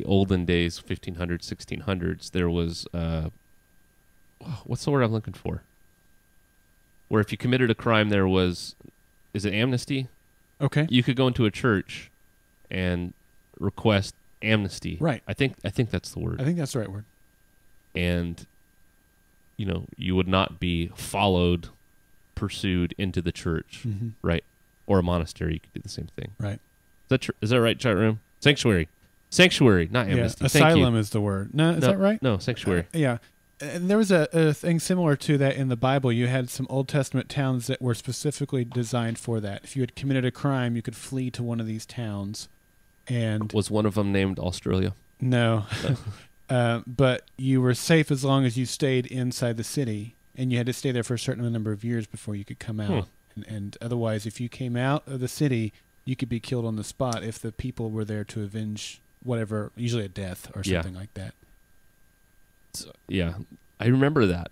olden days, 1500s, 1600s, there was, what's the word I'm looking for? Where if you committed a crime, there was, is it amnesty? Okay. You could go into a church and request amnesty. Right. I think that's the word. I think that's the right word. And, you would not be pursued into the church, right? Or a monastery, you could do the same thing. Right. Is that right, chat room? Sanctuary, not amnesty. Yeah, asylum is the word. No, is that right? No, sanctuary. Yeah. And there was a thing similar to that in the Bible. You had some Old Testament towns that were specifically designed for that. If you had committed a crime, you could flee to one of these towns. And was one of them named Australia? No. But you were safe as long as you stayed inside the city, and you had to stay there for a certain number of years before you could come out. And otherwise, if you came out of the city, you could be killed on the spot if the people were there to avenge whatever, usually a death or something like that. So, yeah, I remember that.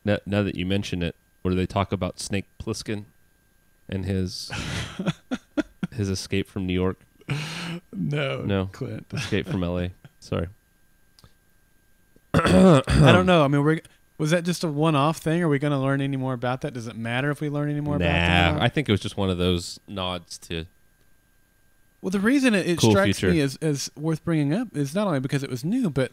Now that you mention it, where they talk about Snake Plissken and his escape from New York. No, Clint. Escape from L.A. Sorry. I don't know. I mean, was that just a one-off thing? Are we going to learn any more about that? Does it matter if we learn any more about that? Nah, I think it was just one of those nods to. Well, the reason it cool strikes future. me as worth bringing up is not only because it was new, but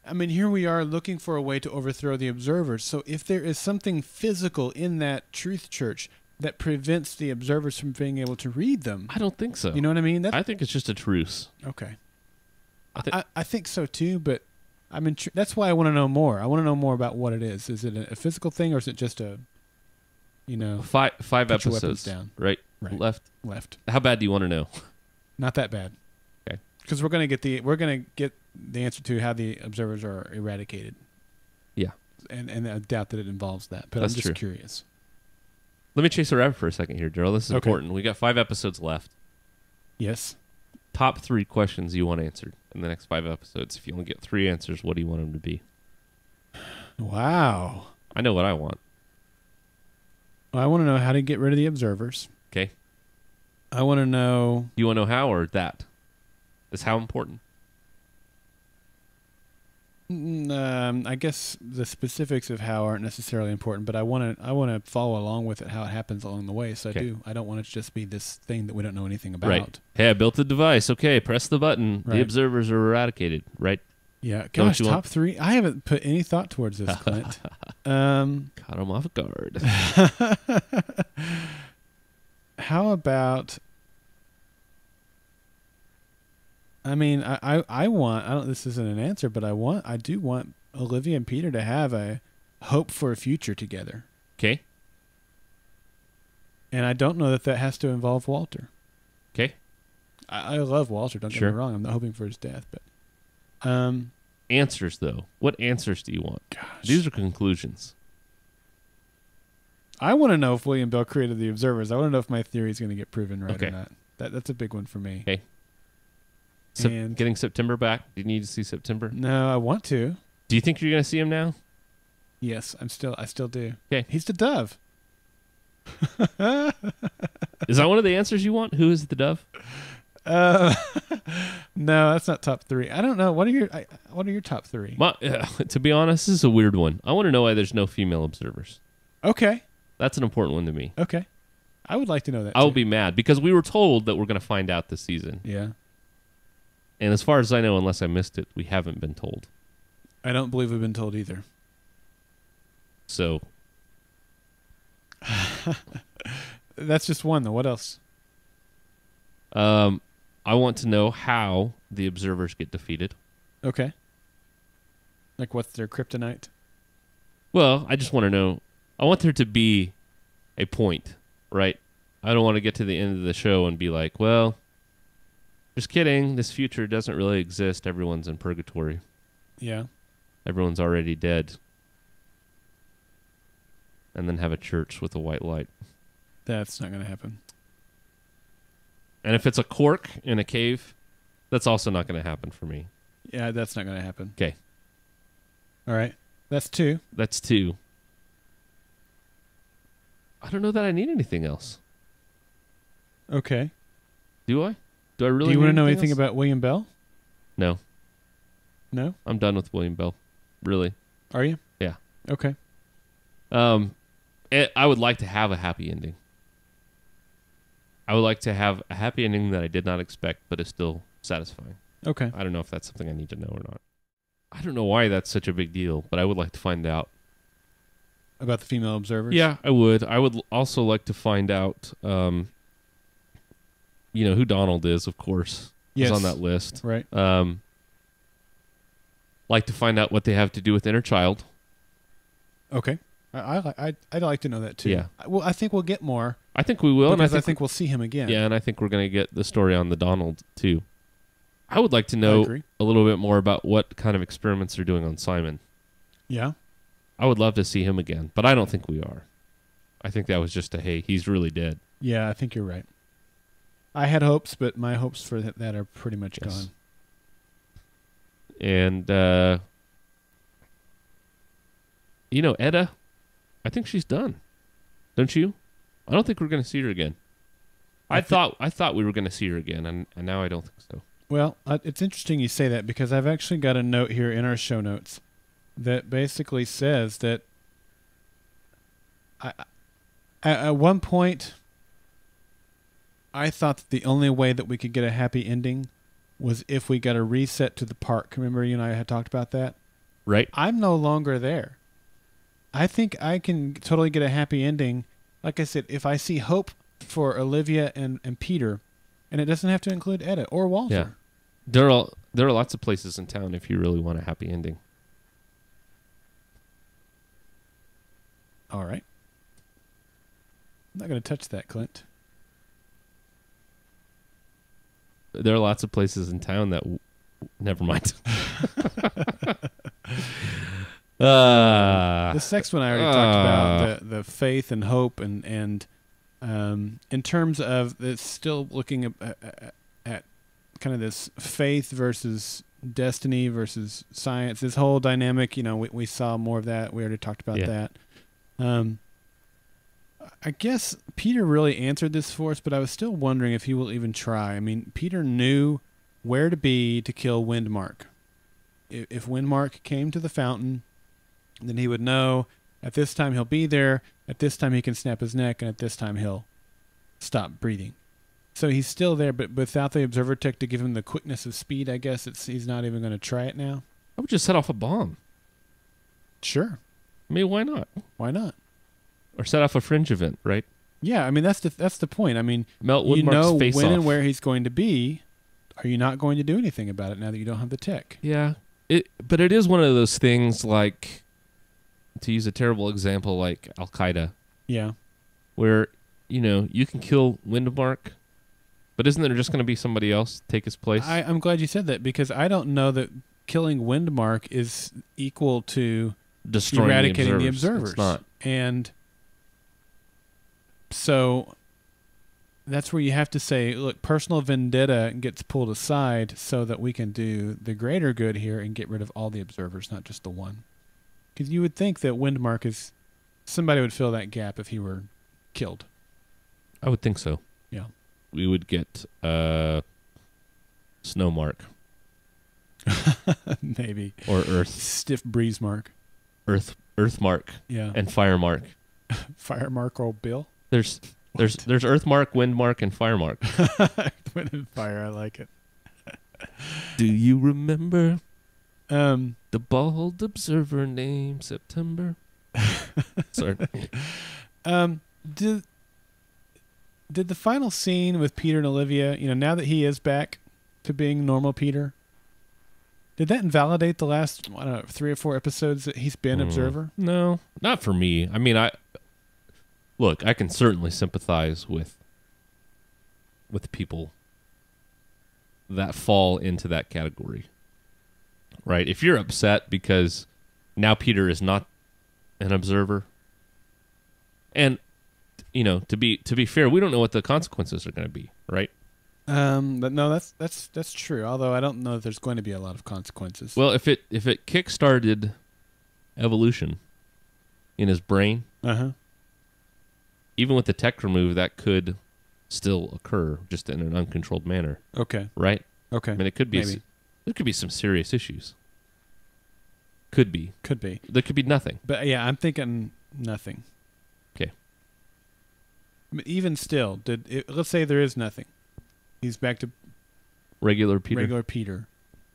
I mean, here we are looking for a way to overthrow the observers. So if there is something physical in that truth church that prevents the observers from being able to read them, I don't think so. You know what I mean? I think it's just a truce. Okay. I think so too, but that's why I want to know more. I want to know more about what it is. Is it a physical thing, or is it just a, five episodes down, right? Left. How bad do you want to know? Not that bad. Okay. Because we're gonna get the answer to how the observers are eradicated. Yeah. And I doubt that it involves that, but That's I'm just true. curious. Let me chase a rabbit for a second here, Daryl. This is important. We got 5 episodes left. Yes. Top 3 questions you want answered in the next 5 episodes. If you only get 3 answers, what do you want them to be? Wow. I know what I want. Well, I want to know how to get rid of the observers. Okay. I want to know... You want to know how or that? Is how important? I guess the specifics of how aren't necessarily important, but I want to follow along with it, how it happens along the way. So I don't want it to just be this thing that we don't know anything about. Right. Hey, I built a device. Okay, press the button. Right. The observers are eradicated. Right. Yeah. Gosh, top 3. I haven't put any thought towards this, Clint. Caught him off guard. How about I mean, I want. I don't. This isn't an answer, but I do want Olivia and Peter to have a hope for a future together. Okay. And I don't know that has to involve Walter. Okay. I love Walter. Don't get me wrong. I'm not hoping for his death, but answers though. What answers do you want? Gosh. These are conclusions. I want to know if William Bell created the observers. I want to know if my theory is going to get proven right Okay. or not. That's a big one for me. Okay. And getting September back. Do you need to see September? No, I want to. Do you think you're going to see him now? Yes, I still do. Okay. He's the dove. Is that one of the answers you want? Who is the dove? No, that's not top 3. I don't know. What are your top 3? To be honest, this is a weird one. I want to know why there's no female observers. Okay. That's an important one to me. Okay. I would like to know that. I will be mad because we were told that we're going to find out this season. Yeah. And as far as I know, unless I missed it, we haven't been told. I don't believe we've been told either. So. That's just one, though. What else? I want to know how the observers get defeated. Okay. Like, what's their kryptonite? Well, I just want to know. I want there to be a point, right? I don't want to get to the end of the show and be like, well, just kidding. This future doesn't really exist. Everyone's in purgatory. Yeah. Everyone's already dead. And then have a church with a white light. That's not going to happen. And if it's a cork in a cave, that's also not going to happen for me. Yeah, that's not going to happen. Okay. All right. That's 2. That's 2. I don't know that I need anything else. Okay. Do I? Do I really? Do you want to know anything anything else? about William Bell? No. No? I'm done with William Bell. Really. Are you? Yeah. Okay. I would like to have a happy ending. I would like to have a happy ending that I did not expect, but is still satisfying. Okay. I don't know if that's something I need to know or not. I don't know why that's such a big deal, but I would like to find out. About the female observers? Yeah, I would. I would also like to find out, who Donald is, of course. Yes. Is on that list. Right. Like to find out what they have to do with Inner Child. Okay. I'd like to know that, too. Yeah. Well, I think we'll get more. I think we will. Because I think we'll see him again. Yeah, and I think we're going to get the story on the Donald, too. I would like to know a little bit more about what kind of experiments they're doing on Simon. Yeah. I would love to see him again, but I don't think we are. I think that was just hey, he's really dead. Yeah, I think you're right. I had hopes, but my hopes for that are pretty much gone. And, Edda, I think she's done. Don't you? I don't think we're going to see her again. I thought we were going to see her again, and now I don't think so. Well, it's interesting you say that because I've actually got a note here in our show notes that basically says that at one point I thought that the only way that we could get a happy ending was if we got a reset to the park. Remember you and I had talked about that? Right. I'm no longer there. I think I can totally get a happy ending. Like I said, if I see hope for Olivia and Peter, and it doesn't have to include Edda or Walter. Yeah. There are lots of places in town if you really want a happy ending. All right. I'm not going to touch that, Clint. There are lots of places in town that... Never mind. This next one I already talked about, the faith and hope and in terms of it's still looking at kind of this faith versus destiny versus science, this whole dynamic, we saw more of that. We already talked about that. I guess Peter really answered this for us, but I was still wondering if he will even try. I mean, Peter knew where to be to kill Windmark. If Windmark came to the fountain, then he would know at this time he'll be there, at this time he can snap his neck, and at this time he'll stop breathing. So he's still there, but without the observer tech to give him the quickness of speed, I guess he's not even going to try it now. I would just set off a bomb. Sure. I mean, why not? Why not? Or set off a Fringe event, right? Yeah, I mean, that's the point. I mean, melt Woodmark's face when off. And where he's going to be are you not going to do anything about it now that you don't have the tech? Yeah. But it is one of those things, like, to use a terrible example, like Al-Qaeda. Yeah. Where, you can kill Windmark, but isn't there just going to be somebody else take his place? I'm glad you said that, because I don't know that killing Windmark is equal to destroying eradicating the observers. It's not. And so that's where you have to say, look, personal vendetta gets pulled aside so that we can do the greater good here and get rid of all the observers, not just the one. Because you would think that Windmark somebody would fill that gap if he were killed. I would think so. Yeah. We would get Snowmark. Maybe. Or Earth. Stiff breeze mark. Earthmark. Yeah. And Firemark. Firemark or Bill? There's Earthmark, Windmark, and Firemark. Wind and fire, I like it. Do you remember the bald observer named September? Sorry. Did the final scene with Peter and Olivia, now that he is back to being normal Peter, did that invalidate the last 3 or 4 episodes that he's been observer? No, not for me. I mean, I can certainly sympathize with people that fall into that category. Right? If you're upset because now Peter is not an observer, and to be fair, we don't know what the consequences are going to be, right? But no, that's true. Although I don't know if there's going to be a lot of consequences. Well, if it kickstarted evolution in his brain, even with the tech remove, that could still occur, just in an uncontrolled manner. Okay. Right? Okay. I mean, there could be some serious issues. Could be. There could be nothing. But yeah, I'm thinking nothing. Okay. I mean, even still, let's say there is nothing. He's back to regular Peter.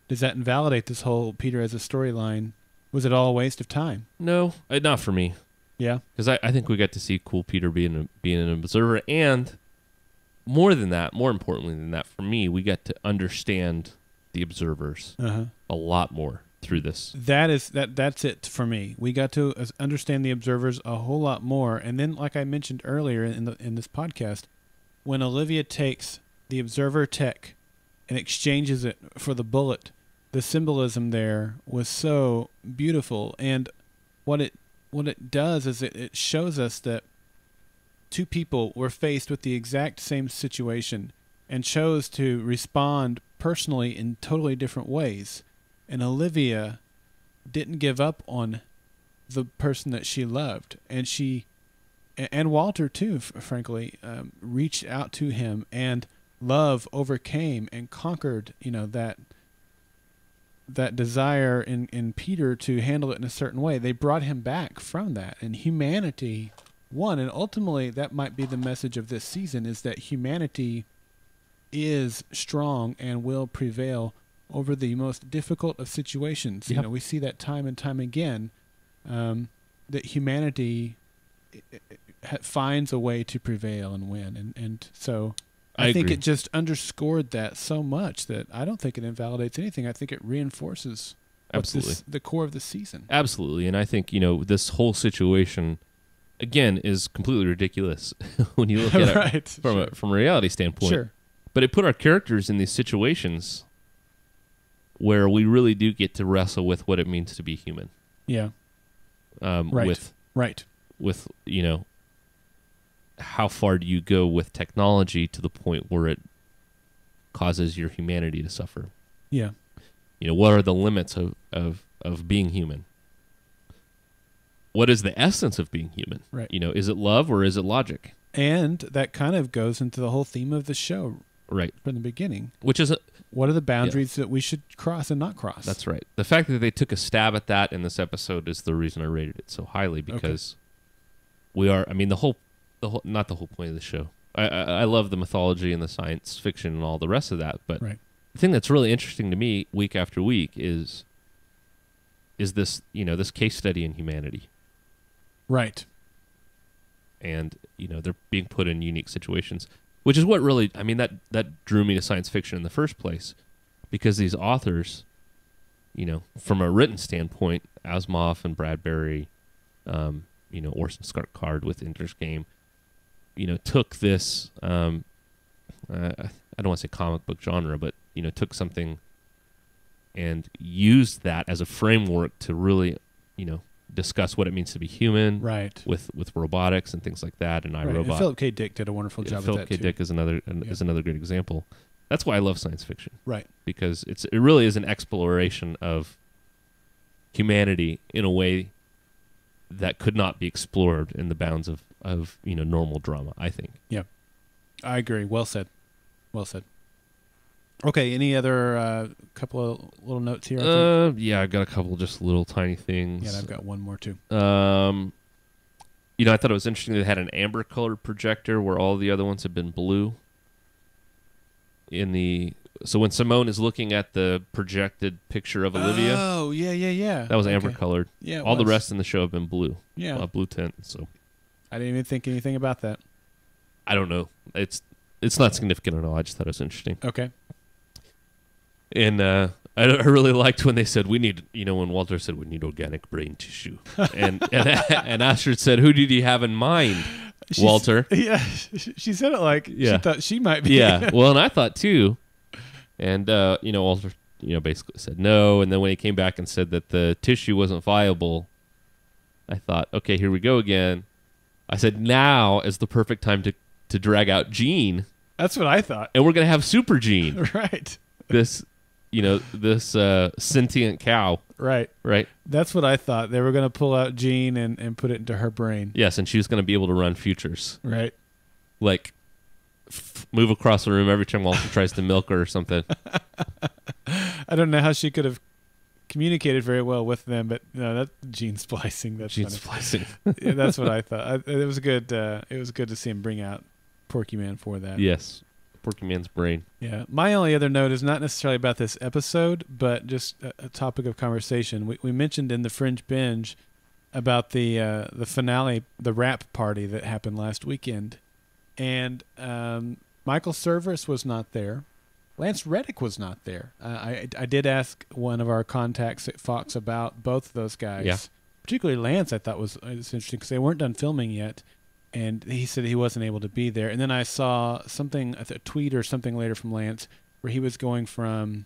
Does that invalidate this whole Peter as a storyline? Was it all a waste of time? No, not for me. Yeah, because I think we got to see cool Peter being an observer, and more importantly than that, for me, we got to understand the observers a lot more through this. That's it for me. We got to understand the observers a whole lot more, and then, like I mentioned earlier in this podcast, when Olivia takes the observer tech and exchanges it for the bullet, the symbolism there was so beautiful. And what it does is it shows us that two people were faced with the exact same situation and chose to respond personally in totally different ways. And Olivia didn't give up on the person that she loved, and Walter too, frankly, reached out to him, and love overcame and conquered, that desire in Peter to handle it in a certain way. They brought him back from that, and humanity won. And ultimately, that might be the message of this season, is that humanity is strong and will prevail over the most difficult of situations. Yep. We see that time and time again, that humanity finds a way to prevail and win. And so I think agree. it just underscored that so much that I don't think it invalidates anything. I think it reinforces the core of the season. Absolutely. And I think, this whole situation, again, is completely ridiculous when you look at it from a reality standpoint. Sure. But it put our characters in these situations where we really do get to wrestle with what it means to be human. Yeah. With how far do you go with technology to the point where it causes your humanity to suffer? Yeah. What are the limits of being human? What is the essence of being human? Right. Is it love or is it logic? And that kind of goes into the whole theme of the show, right, from the beginning. Which is what are the boundaries that we should cross and not cross? That's right. The fact that they took a stab at that in this episode is the reason I rated it so highly, because not the whole point of the show. I love the mythology and the science fiction and all the rest of that, but the thing that's really interesting to me week after week is this, this case study in humanity. Right. And, they're being put in unique situations. Which is what really, I mean, that drew me to science fiction in the first place, because these authors, you know, from a written standpoint, Asimov and Bradbury, you know, Orson Scott Card with Ender's Game, you know, took this, I don't want to say comic book genre, but, you know, took something and used that as a framework to really, you know, discuss what it means to be human, right? With robotics and things like that, and iRobot. And Philip K. Dick did a wonderful job. Philip K. Dick is another great example. That's why I love science fiction, right? Because it really is an exploration of humanity in a way that could not be explored in the bounds of you know, normal drama, I think. Yeah, I agree. Well said. Well said. Okay, any other couple of little notes here? Yeah, I've got a couple just little tiny things. Yeah, and I've got one more too. You know, I thought it was interesting they had an amber colored projector where all the other ones have been blue. So when Simone is looking at the projected picture of Olivia, oh yeah, that was amber colored. Yeah, all the rest in the show have been blue. Yeah, blue tint. So I didn't even think anything about that. I don't know. It's not significant at all. I just thought it was interesting. Okay. And I really liked when they said we need, you know, when Walter said we need organic brain tissue, and Astrid said, "Who did you have in mind, Walter?" Yeah, she said it like she thought she might be. Yeah, well, and I thought too, and you know, Walter, you know, basically said no, and then when he came back and said that the tissue wasn't viable, I thought, okay, here we go again. I said now is the perfect time to drag out Gene. That's what I thought, and we're gonna have Super Gene, right? This sentient cow. Right. That's what I thought. They were going to pull out Jean and put it into her brain. Yes, and she was going to be able to run futures. Right. Like, move across the room every time Walter tries to milk her or something. I don't know how she could have communicated very well with them, but no, that's gene splicing. That's gene funny. Splicing. Yeah, that's what I thought. It was good. It was good to see him bring out Porky Man for that. Yes. Porky Man's brain. Yeah. My only other note is not necessarily about this episode, but just a topic of conversation. We mentioned in the Fringe Binge about the finale, the rap party that happened last weekend. And Michael Cerveris was not there. Lance Reddick was not there. I did ask one of our contacts at Fox about both of those guys. Yeah. Particularly Lance, I thought was interesting because they weren't done filming yet. And he said he wasn't able to be there. And then I saw something, a tweet or something later from Lance, where he was going from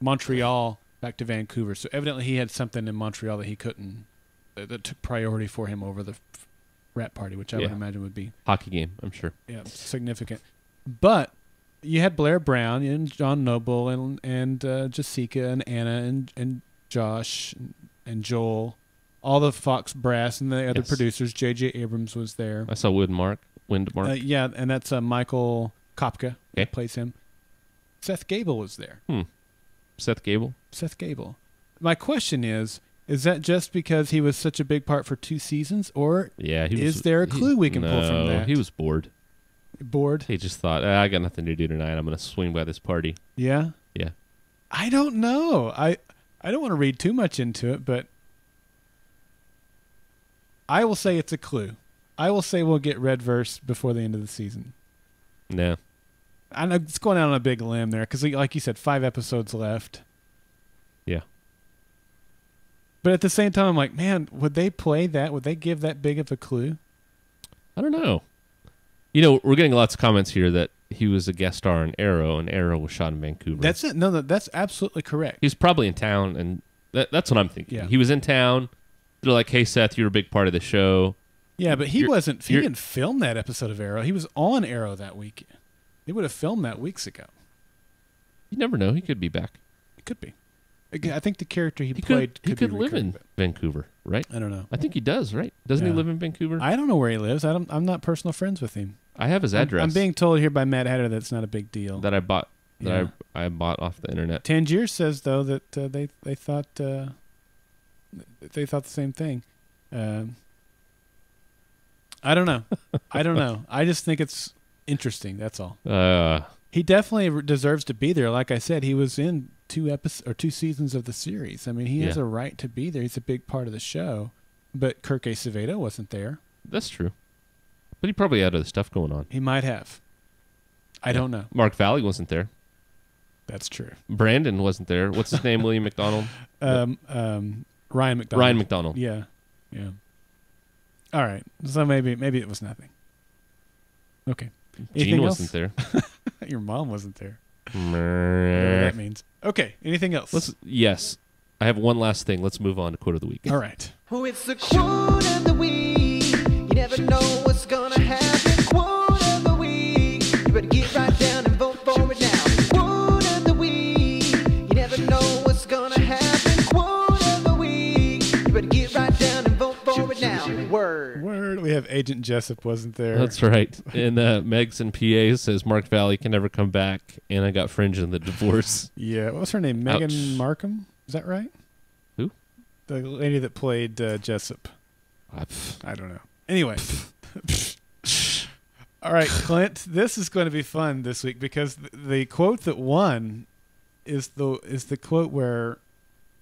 Montreal back to Vancouver. So evidently he had something in Montreal that he couldn't, that took priority for him over the rap party, which I would imagine would be hockey game, I'm sure. Yeah, significant. But you had Blair Brown and John Noble and Jessica and Anna and Josh and Joel. All the Fox brass and the other producers. J.J. Abrams was there. I saw Windmark. Yeah, and that's Michael Kopka that plays him. Seth Gable was there. Seth Gable? Seth Gable. My question is that just because he was such a big part for 2 seasons, or is there a clue we can pull from that? He was bored. Bored? He just thought, I got nothing to do tonight. I'm going to swing by this party. Yeah? Yeah. I don't know. I don't want to read too much into it, but I will say it's a clue. I will say we'll get Red Verse before the end of the season. Yeah. I know it's going out on a big limb there because, like you said, 5 episodes left. Yeah. But at the same time, I'm like, man, would they play that? Would they give that big of a clue? I don't know. You know, we're getting lots of comments here that he was a guest star on Arrow, and Arrow was shot in Vancouver. That's it. No, that's absolutely correct. He's probably in town, and that's what I'm thinking. Yeah. He was in town. They're like, hey, Seth, you're a big part of the show. Yeah, but he didn't film that episode of Arrow. He was on Arrow that weekend. They would have filmed that weeks ago. You never know. He could be back. He could be. I think the character he played he could live in Vancouver, right? I don't know. I think he does, right? Doesn't he live in Vancouver? I don't know where he lives. I'm not personal friends with him. I have his address. I'm being told here by Matt Hatter that's not a big deal. That I bought. I bought off the internet. Tangier says though that they thought the same thing. I don't know. I just think it's interesting. That's all. He definitely deserves to be there. Like I said, he was in 2 seasons of the series. I mean, he has a right to be there. He's a big part of the show. But Kirk Acevedo wasn't there. That's true. But he probably had other stuff going on. He might have. I don't know. Mark Valley wasn't there. That's true. Brandon wasn't there. What's his name? William McDonald? Ryan McDonald. Ryan McDonald. Yeah. All right. So maybe it was nothing. Okay. Anything Gene else? wasn't there. Your mom wasn't there. Whatever that means. Okay. Anything else? Yes. I have one last thing. Let's move on to quote of the week. All right. Oh, it's the quote of the week. You never know what's gonna happen. Quote of the week. You better get right down and vote for it now. Quote of the week. You never know what's gonna happen. Quote of the week. You better get right down and vote for it now. Word. We have Agent Jessup wasn't there. That's right. And Megs and PA says Mark Valley can never come back, and I got Fringe in the divorce. Yeah. What was her name? Megan Markham? Is that right? Who? The lady that played Jessup. I don't know. Anyway. All right, Clint. This is going to be fun this week because the quote that won is the quote where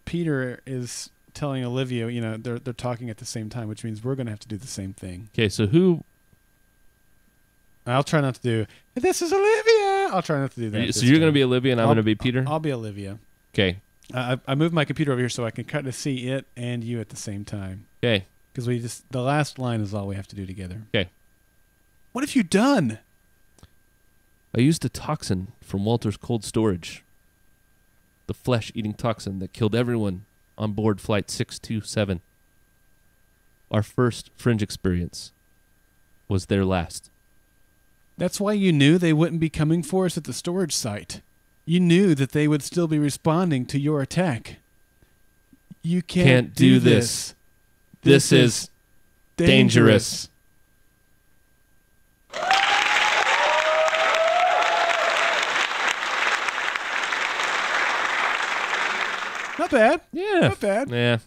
Peter is telling Olivia, they're talking at the same time, which means we're going to have to do the same thing. Okay, so who? I'll try not to do, this is Olivia. I'll try not to do that. So you're going to be Olivia and I'm going to be Peter? I'll be Olivia. Okay. I moved my computer over here so I can kind of see it and you at the same time. Okay. Because the last line is all we have to do together. Okay. What have you done? I used a toxin from Walter's cold storage. The flesh-eating toxin that killed everyone on board Flight 627. Our first Fringe experience was their last. That's why you knew they wouldn't be coming for us at the storage site. You knew that they would still be responding to your attack. You can't do this. This is dangerous. Not bad. Yeah. Not bad. Yeah.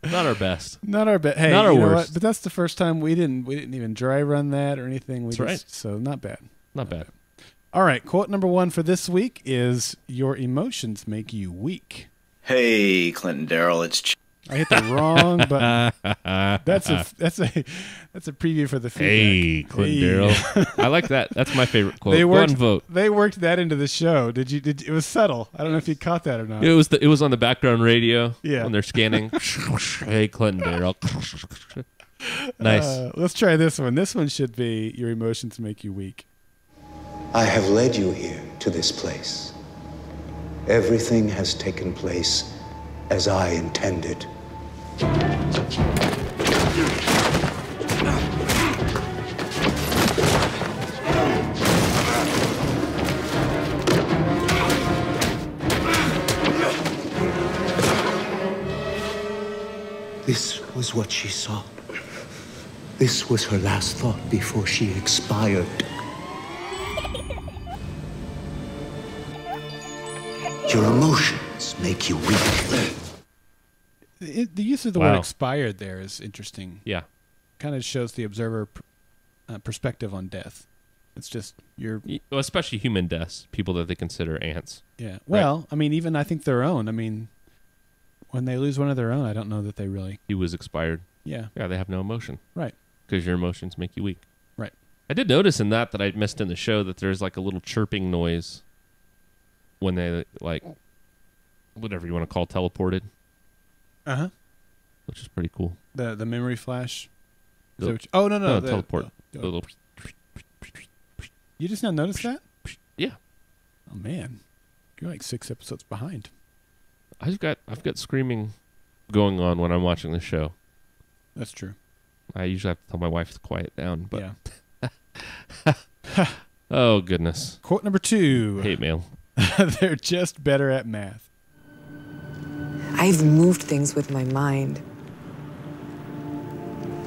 Not our best. Not our best. Hey, not our you know worst. what? But that's the first time we didn't even dry run that or anything. That's right. So not bad. Not bad. All right. Quote number 1 for this week is, your emotions make you weak. Hey, Clinton Darrell, it's I hit the wrong button. That's a preview for the feedback. Hey, Clinton Darrell. I like that. That's my favorite quote. One vote. They worked that into the show. Did you? It was subtle. I don't know if you caught that or not. It was on the background radio. Yeah. When they're scanning. Hey, Clinton Darrell. Nice. Let's try this one. This one should be, your emotions make you weak. I have led you here to this place. Everything has taken place as I intended. This was what she saw. This was her last thought before she expired. Your emotions make you weak. The use of the word expired there is interesting. Yeah. Kind of shows the observer perspective on death. It's just well, especially human deaths, people that they consider ants. Yeah. Well, right? I mean, even I think their own. I mean, when they lose one of their own, I don't know that they really. He was expired. Yeah. Yeah, they have no emotion. Right. Because your emotions make you weak. Right. I did notice in that I missed in the show that there's like a little chirping noise when they, like, whatever you want to call teleported. Uh-huh. Which is pretty cool. The memory flash? No, teleport. Little. You just now noticed that? Yeah. Oh, man. You're like 6 episodes behind. I've got screaming going on when I'm watching the show. That's true. I usually have to tell my wife to quiet down, but yeah. Oh, goodness. Quote number 2. Hate mail. They're just better at math. I've moved things with my mind.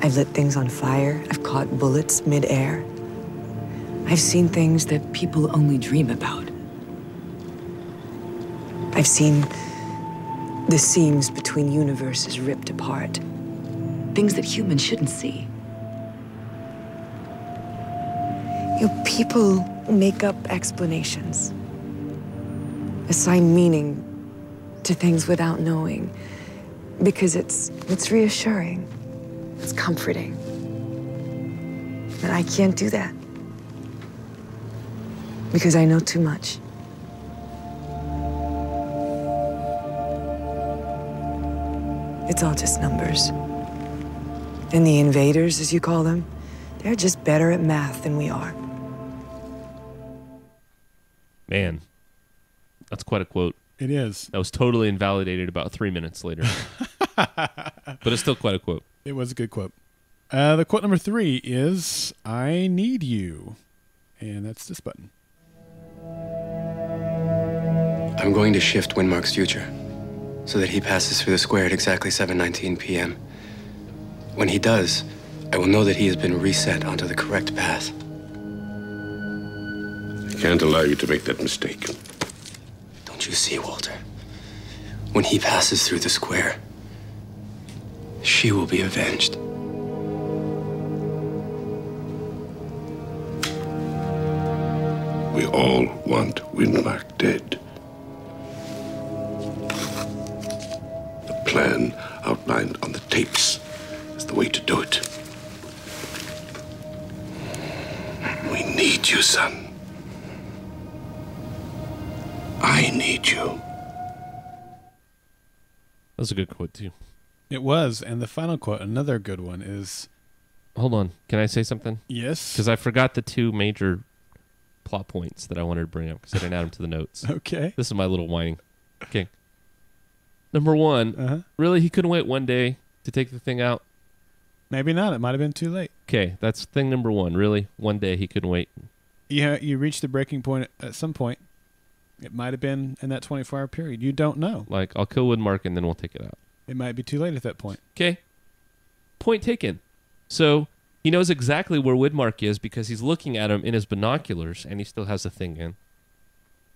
I've lit things on fire. I've caught bullets mid-air. I've seen things that people only dream about. I've seen the seams between universes ripped apart. Things that humans shouldn't see. People make up explanations. Assign meaning to things without knowing. Because it's reassuring. It's comforting. And I can't do that. Because I know too much. It's all just numbers. And the invaders, as you call them, they're just better at math than we are. Man, that's quite a quote. It is. That was totally invalidated about 3 minutes later. But it's still quite a quote. It was a good quote. The quote number 3 is, I need you. And that's this button. I'm going to shift Windmark's future so that he passes through the square at exactly 7:19 p.m. When he does, I will know that he has been reset onto the correct path. I can't allow you to make that mistake. Don't you see, Walter? When he passes through the square, she will be avenged. We all want Windmark dead. The plan outlined on the tapes is the way to do it. We need you, son. I need you. That was a good quote, too. It was. And the final quote, another good one, is... Hold on. Can I say something? Yes. Because I forgot the 2 major plot points that I wanted to bring up because I didn't add them to the notes. Okay. This is my little whining. Okay. Number 1, really, he couldn't wait one day to take the thing out? Maybe not. It might have been too late. Okay, that's thing number 1. Really, one day he couldn't wait. Yeah, you reached the breaking point at some point. It might have been in that 24-hour period. You don't know. Like, I'll kill Woodmark and then we'll take it out. It might be too late at that point. Okay. Point taken. So he knows exactly where Woodmark is because he's looking at him in his binoculars and he still has the thing in.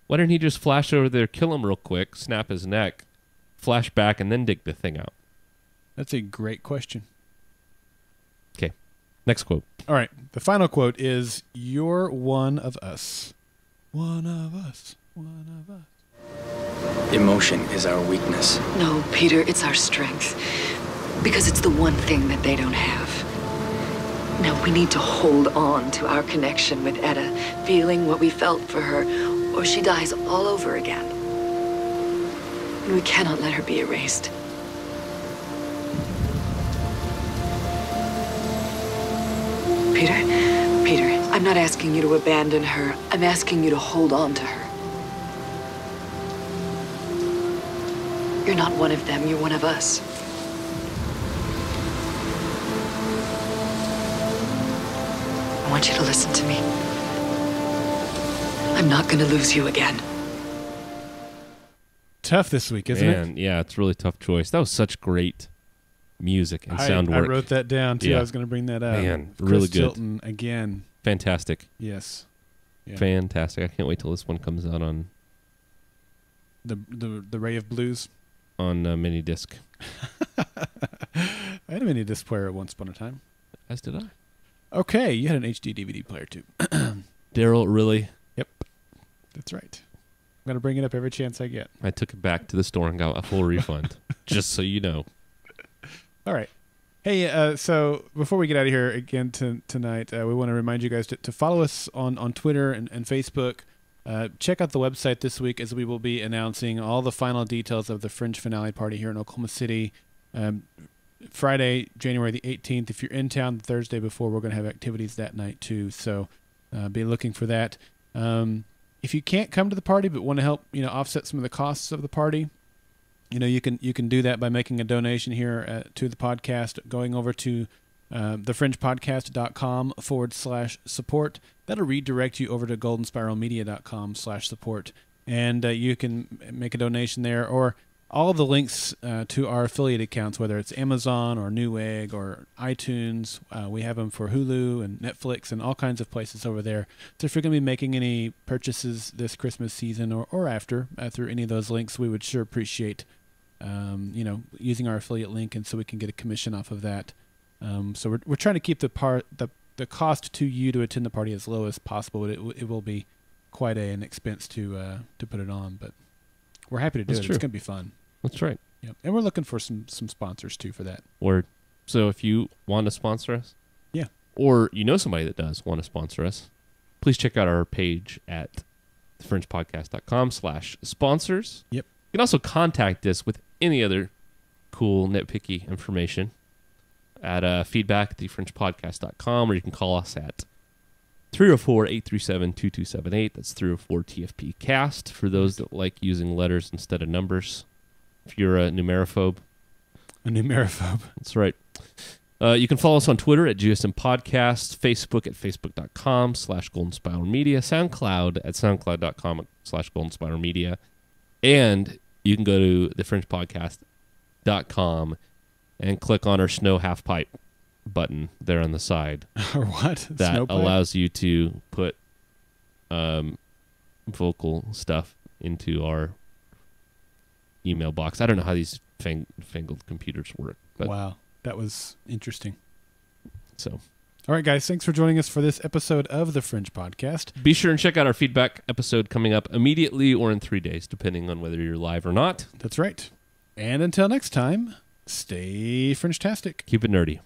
Why didn't he just flash over there, kill him real quick, snap his neck, flash back, and then dig the thing out? That's a great question. Okay. Next quote. All right. The final quote is, you're one of us. One of us. One of us. Emotion is our weakness. No, Peter, it's our strength. Because it's the one thing that they don't have. Now, we need to hold on to our connection with Etta, feeling what we felt for her, or she dies all over again. And we cannot let her be erased. Peter, I'm not asking you to abandon her. I'm asking you to hold on to her. You're not one of them, you're one of us. I want you to listen to me. I'm not going to lose you again. Tough this week, isn't it? Yeah, it's a really tough choice. That was such great music and sound work. I wrote that down, too. Yeah. I was going to bring that up. Man, Chris really good. Tilton again. Fantastic. Yes. Yeah. Fantastic. I can't wait till this one comes out on... The Ray of Blues? On mini disc. I had a mini disc player once upon a time. As did I. Okay, you had an HD DVD player, too. Daryl, really? Yep. That's right. I'm going to bring it up every chance I get. I took it back to the store and got a full refund, just so you know. All right. Hey, so before we get out of here again tonight, we want to remind you guys to follow us on Twitter and Facebook. Check out the website this week as we will be announcing all the final details of the Fringe finale party here in Oklahoma City. Friday, January the 18th. If you're in town the Thursday before, we're going to have activities that night too. So be looking for that. If you can't come to the party but want to help, offset some of the costs of the party, you can do that by making a donation here to the podcast, going over to thefringepodcast.com/support. That'll redirect you over to goldenspiralmedia.com/support. And you can make a donation there, or all the links to our affiliate accounts, whether it's Amazon or Newegg or iTunes. We have them for Hulu and Netflix and all kinds of places over there. So if you're going to be making any purchases this Christmas season or after through any of those links, we would sure appreciate using our affiliate link, and so we can get a commission off of that. So we're trying to keep the cost to you to attend the party as low as possible. But it will be quite an expense to put it on, but we're happy to do it. True. It's going to be fun. That's right. Yep. And we're looking for some sponsors too for that. Word. So if you want to sponsor us, yeah, or you know somebody that does want to sponsor us, please check out our page at thefringepodcast.com/sponsors. Yep. You can also contact us with any other cool, nitpicky information at feedback@thefringepodcast.com, or you can call us at 304-837-2278. That's 304-TFP-CAST for those that like using letters instead of numbers. If you're a numerophobe. A numerophobe. That's right. You can follow us on Twitter at GSM Podcast, Facebook at facebook.com/Golden Spiral Media, SoundCloud at soundcloud.com/Golden Spiral Media, and you can go to thefringepodcast.com and click on our Snow Half Pipe button there on the side. Or what? That allows you to put vocal stuff into our email box. I don't know how these fangled computers work. But wow, that was interesting. So, all right, guys, thanks for joining us for this episode of the Fringe Podcast. Be sure and check out our feedback episode coming up immediately or in 3 days, depending on whether you're live or not. That's right. And until next time, stay Fringe-tastic. Keep it nerdy.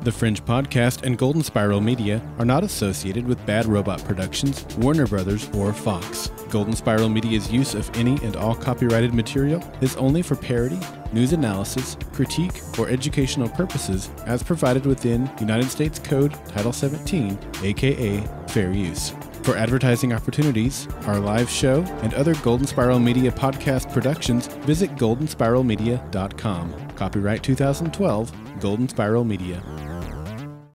The Fringe Podcast and Golden Spiral Media are not associated with Bad Robot Productions, Warner Brothers, or Fox. Golden Spiral Media's use of any and all copyrighted material is only for parody, news analysis, critique, or educational purposes as provided within United States Code Title 17, aka Fair Use. For advertising opportunities, our live show, and other Golden Spiral Media podcast productions, visit goldenspiralmedia.com. Copyright 2012, Golden Spiral Media.